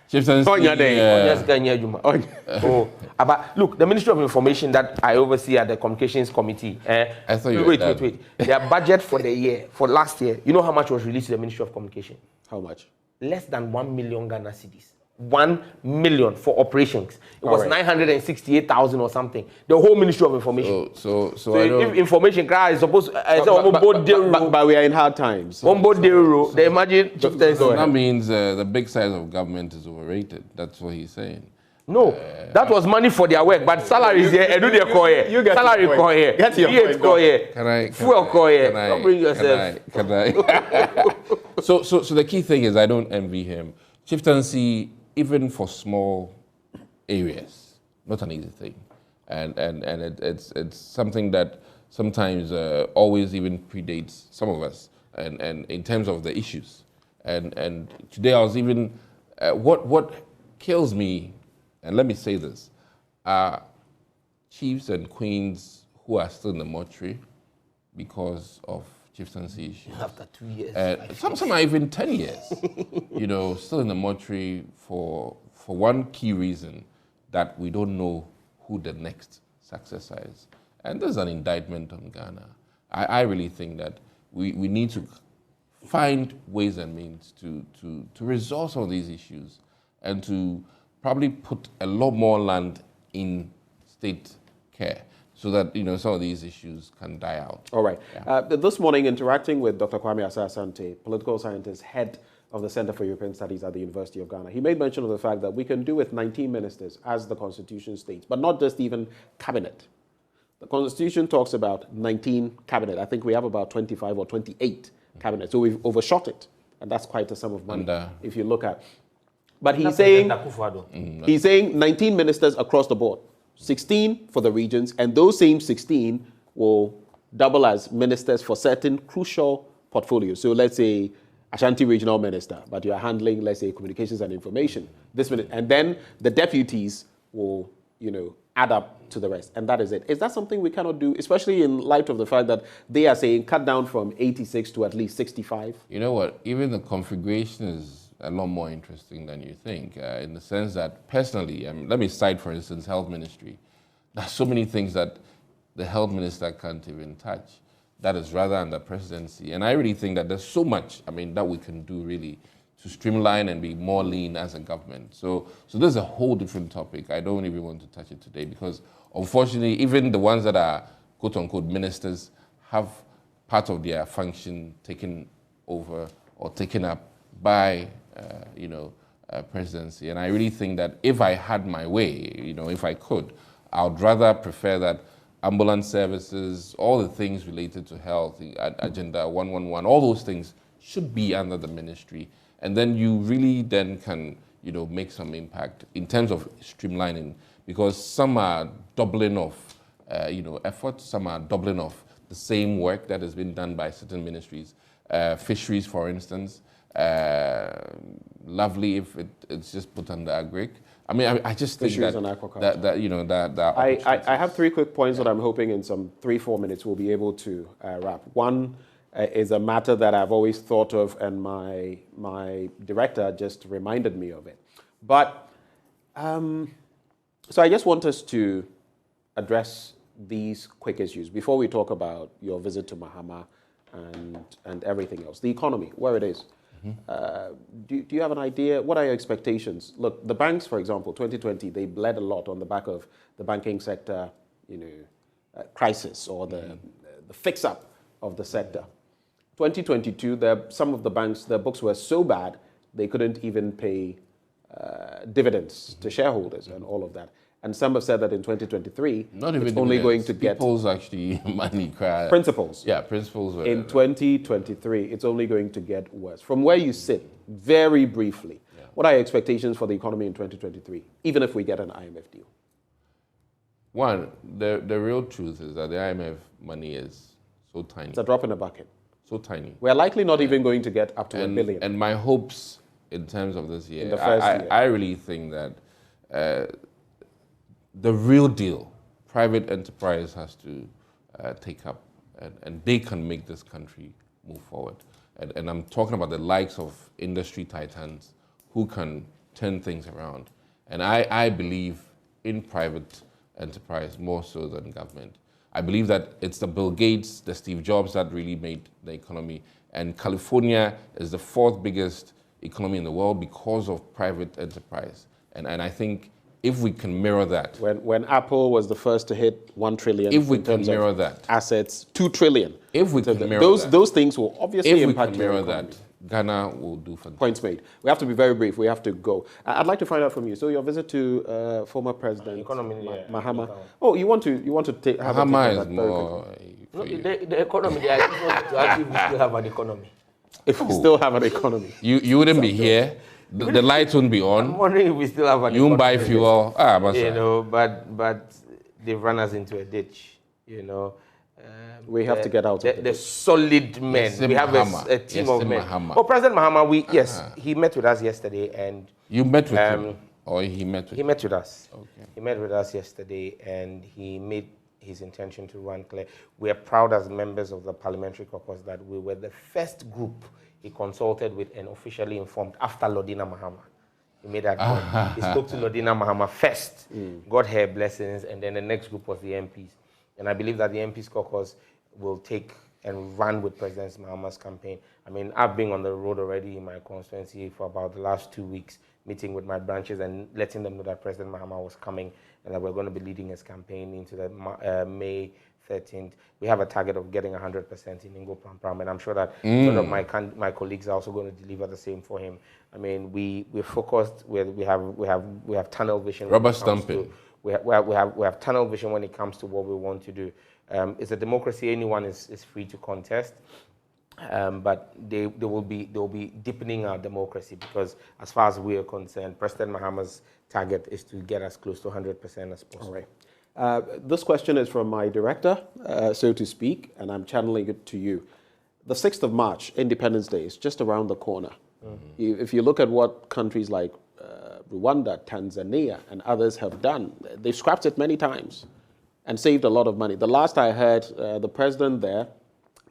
Chieftaincy. Yes, Kanye Juma. But look, the Ministry of Information that I oversee at the Communications Committee. I thought you were wait. done. Their budget for the year, for last year, you know how much was released to the Ministry of Communication? How much? Less than 1 million Ghana cedis. 1 million for operations. It was All right. 968,000 or something. The whole Ministry of Information. So So I if don't. information cry is supposed But we are in hard times. they imagine chieftains. That means the big size of government is overrated. That's what he's saying. No, that was money for their work, but salaries here, edu their call here. You get Salary your point. call here. Get your VAT point, call Doc. here. Can Fuel call here. Can I? Don't bring yourself. Can I? So the key thing is I don't envy him. Chieftaincy, even for small areas, not an easy thing, and it's something that sometimes always even predates some of us, and in terms of the issues, and today I was even what kills me, and let me say this, are chiefs and queens who are still in the mortuary because of chieftaincy issues. After 2 years. Some are even 10 years, still in the mortuary for one key reason, that we don't know who the next successor is. And there's an indictment on Ghana. I really think that we need to find ways and means to resolve some of these issues and to probably put a lot more land in state care so that some of these issues can die out. All right. This morning, interacting with Dr. Kwame Asah-Asante, political scientist, head of the Center for European Studies at the University of Ghana, he made mention of the fact that we can do with 19 ministers, as the Constitution states, but not just even cabinet. The Constitution talks about 19 cabinet. I think we have about 25 or 28 cabinet. So we've overshot it, and that's quite a sum of money if you look at. But he's saying 19 ministers across the board, 16 for the regions, and those same 16 will double as ministers for certain crucial portfolios. So let's say Ashanti Regional Minister, but you're handling, let's say, communications and information. And then the deputies will, add up to the rest. And that is it. Is that something we cannot do, especially in light of the fact that they are saying cut down from 86 to at least 65? You know what? Even the configuration is a lot more interesting than you think, in the sense that personally, let me cite, for instance, health ministry. There's so many things that the health minister can't even touch. That is rather under presidency. And I really think that there's so much, that we can do really streamline and be more lean as a government. So this is a whole different topic. I don't even want to touch it today because unfortunately, even the ones that are quote unquote ministers have part of their function taken over or taken up by presidency. And I really think that if I had my way, if I could, I would rather prefer that ambulance services, all the things related to health, the Agenda 111, all those things should be under the ministry. And then you really then can, make some impact in terms of streamlining, because some are doubling of, efforts, some are doubling of the same work that has been done by certain ministries. Fisheries, for instance, lovely if it's just put under agric. I mean, I just think Fisheries that, and aquaculture. that I have 3 quick points that I'm hoping in some 3-4 minutes we'll be able to wrap. One is a matter that I've always thought of, and my director just reminded me of it. But so I just want us to address these quick issues before we talk about your visit to Mahama and everything else. The economy, where it is. Do you have an idea? What are your expectations? Look, the banks, for example, 2020, they bled a lot on the back of the banking sector, crisis or the fix-up of the sector. 2022, some of the banks, their books were so bad, they couldn't even pay dividends to shareholders and all of that. And some have said that in 2023, not even it's only going to get people's actually money cry. Principles. Yeah, principles. In 2023, it's only going to get worse. From where you sit, very briefly, what are your expectations for the economy in 2023, even if we get an IMF deal? One, the real truth is that the IMF money is so tiny. It's a drop in the bucket. So tiny. We're likely not even going to get up to $1 billion. And my hopes in terms of this year, In the first year. I really think that the real deal, private enterprise has to take up, and they can make this country move forward. And I'm talking about the likes of industry titans who can turn things around. And I believe in private enterprise more so than government. I believe that it's the Bill Gates, the Steve Jobs that really made the economy. And California is the 4th biggest economy in the world because of private enterprise. And I think if we can mirror that. When Apple was the first to hit $1 trillion, if we can mirror that, assets, $2 trillion. If we can mirror that, those things will obviously impact your economy. If we can economy. mirror that, Ghana will do fantastic. Points made. We have to be very brief. We have to go. I'd like to find out from you. So your visit to former President Mahama. Oh, you want to take? Mahama is more. The economy. I just want to ask if we still have an economy. If we still have an economy, you wouldn't be here. The lights won't be on. I'm wondering if we still have an economy. You won't buy fuel. But they've run us into a ditch. We have to get out of the solid men. Yes, we have a team of men. Mahama. Oh, President Mahama, he met with us yesterday, and you met with him, or he met with? He met with us. Okay. He met with us yesterday, and he made his intention to run clear. We are proud as members of the Parliamentary Caucus that we were the first group he consulted with and officially informed after Lordina Mahama. He made that point. He spoke to Lordina Mahama first, got her blessings, and then the next group was the MPs. And I believe that the MPs caucus will take and run with President Mahama's campaign. I mean, I've been on the road already in my constituency for about the last 2 weeks, meeting with my branches and letting them know that President Mahama was coming and that we're going to be leading his campaign into the May 13th. We have a target of getting 100% in Ingo Pram, and I'm sure that sort of my colleagues are also going to deliver the same for him. I mean, we're focused. We have tunnel vision. Rubber stamping. We have tunnel vision when it comes to what we want to do. It's a democracy. Anyone is free to contest, but they will be deepening our democracy, because as far as we are concerned, President Mahama's target is to get as close to 100% as possible. All right. This question is from my director, so to speak, and I'm channeling it to you. The 6th of March, Independence Day, is just around the corner. If you look at what countries like Rwanda, Tanzania, and others have done, they've scrapped it many times and saved a lot of money. The last I heard, the president there,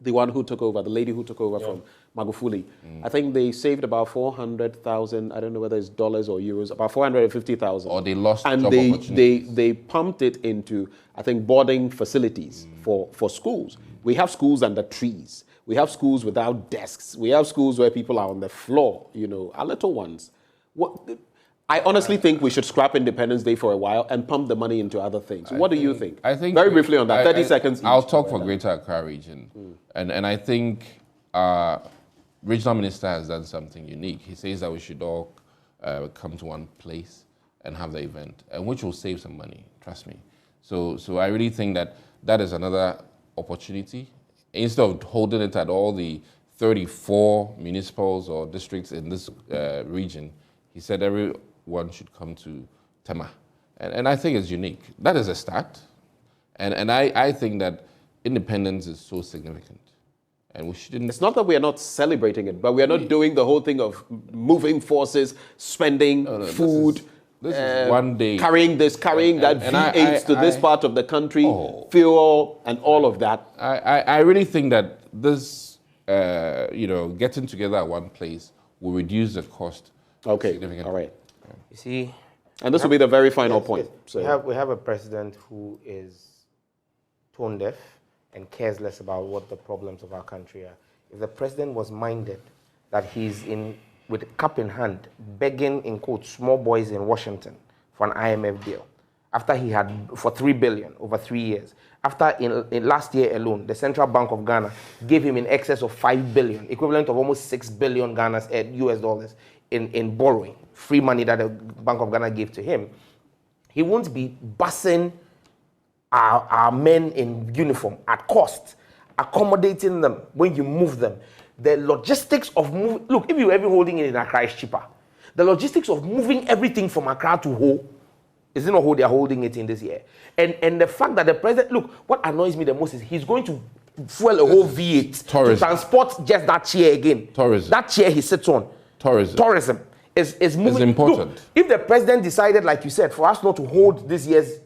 the one who took over, the lady who took over from Magufuli, I think they saved about 400,000, I don't know whether it's dollars or euros, about 450,000. Or they lost and job opportunities. they pumped it into, I think, boarding facilities for schools. We have schools under trees. We have schools without desks. We have schools where people are on the floor, you know, our little ones. I honestly think we should scrap Independence Day for a while and pump the money into other things. What do you think? I think very briefly on that, 30 seconds. I'll talk for Greater Accra region, and I think regional minister has done something unique. He says that we should all come to one place and have the event, and which will save some money. Trust me. So I really think that is another opportunity. Instead of holding it at all the 34 municipals or districts in this region, he said everyone should come to Tema. And I think it's unique. That is a start. And I think that independence is so significant. And we shouldn't... It's not that we are not celebrating it, but we are not doing the whole thing of moving forces, spending food, this is one day. Carrying this, carrying that V8s to this part of the country, fuel, and all of that. I really think that this, getting together at one place will reduce the cost. Okay, all right. You see, and this will be the very final point. So we have a president who is tone deaf and cares less about what the problems of our country are. If the president was minded that he's with cup in hand, begging, in quotes, small boys in Washington for an IMF deal, after he had, for $3 billion over 3 years, after in last year alone, the Central Bank of Ghana gave him in excess of $5 billion, equivalent of almost $6 billion US dollars in borrowing, free money that the Bank of Ghana gave to him, he won't be busing our men in uniform at cost, accommodating them when you move them. The logistics of look, if you're ever holding it in Accra, it's cheaper. The logistics of moving everything from Accra to Ho, is it not Ho they are holding it in this year? And the fact that the president, look, what annoys me the most is he's going to fuel a whole V8 to transport just that chair again. Tourism. That chair he sits on. Tourism is moving. It's important. Look, if the president decided, like you said, for us not to hold this year's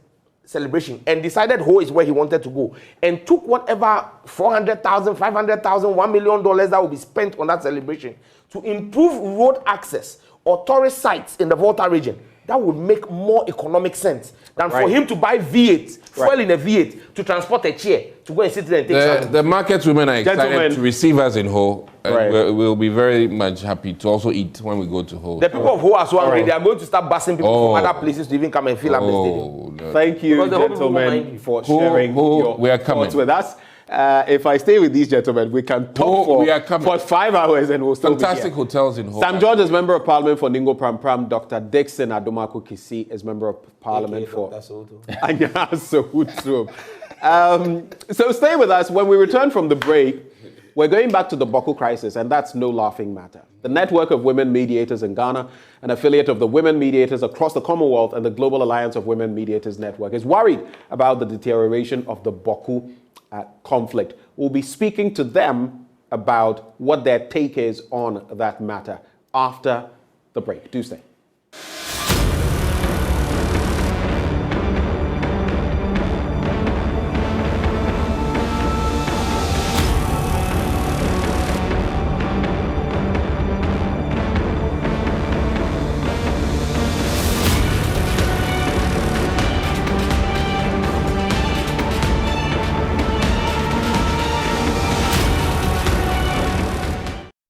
celebration and decided Ho is where he wanted to go and took whatever $400,000, $500,000, $1 million that will be spent on that celebration to improve road access or tourist sites in the Volta region, that would make more economic sense than for him to buy V8, fuel in a V8 to transport a chair to go and sit there and take something. The market women are excited to receive us in Ho. And we'll be very much happy to also eat when we go to Ho. The people of Ho are so hungry, they are going to start busing people from other places to even come and fill up the stadium. No. Thank you, gentlemen, for sharing your thoughts with us. If I stay with these gentlemen, we can talk for 5 hours and we'll still Fantastic be here. hotels in Ho. Sam George is Member of Parliament for Ningo Pram Pram. Dr. Dixon Adomako Kisi is Member of Parliament for Anya Sohutu. So stay with us. When we return from the break, we're going back to the Boko crisis, and that's no laughing matter. The Network of Women Mediators in Ghana, an affiliate of the Women Mediators across the Commonwealth and the Global Alliance of Women Mediators Network, is worried about the deterioration of the Boko conflict. We'll be speaking to them about what their take is on that matter after the break. Do stay.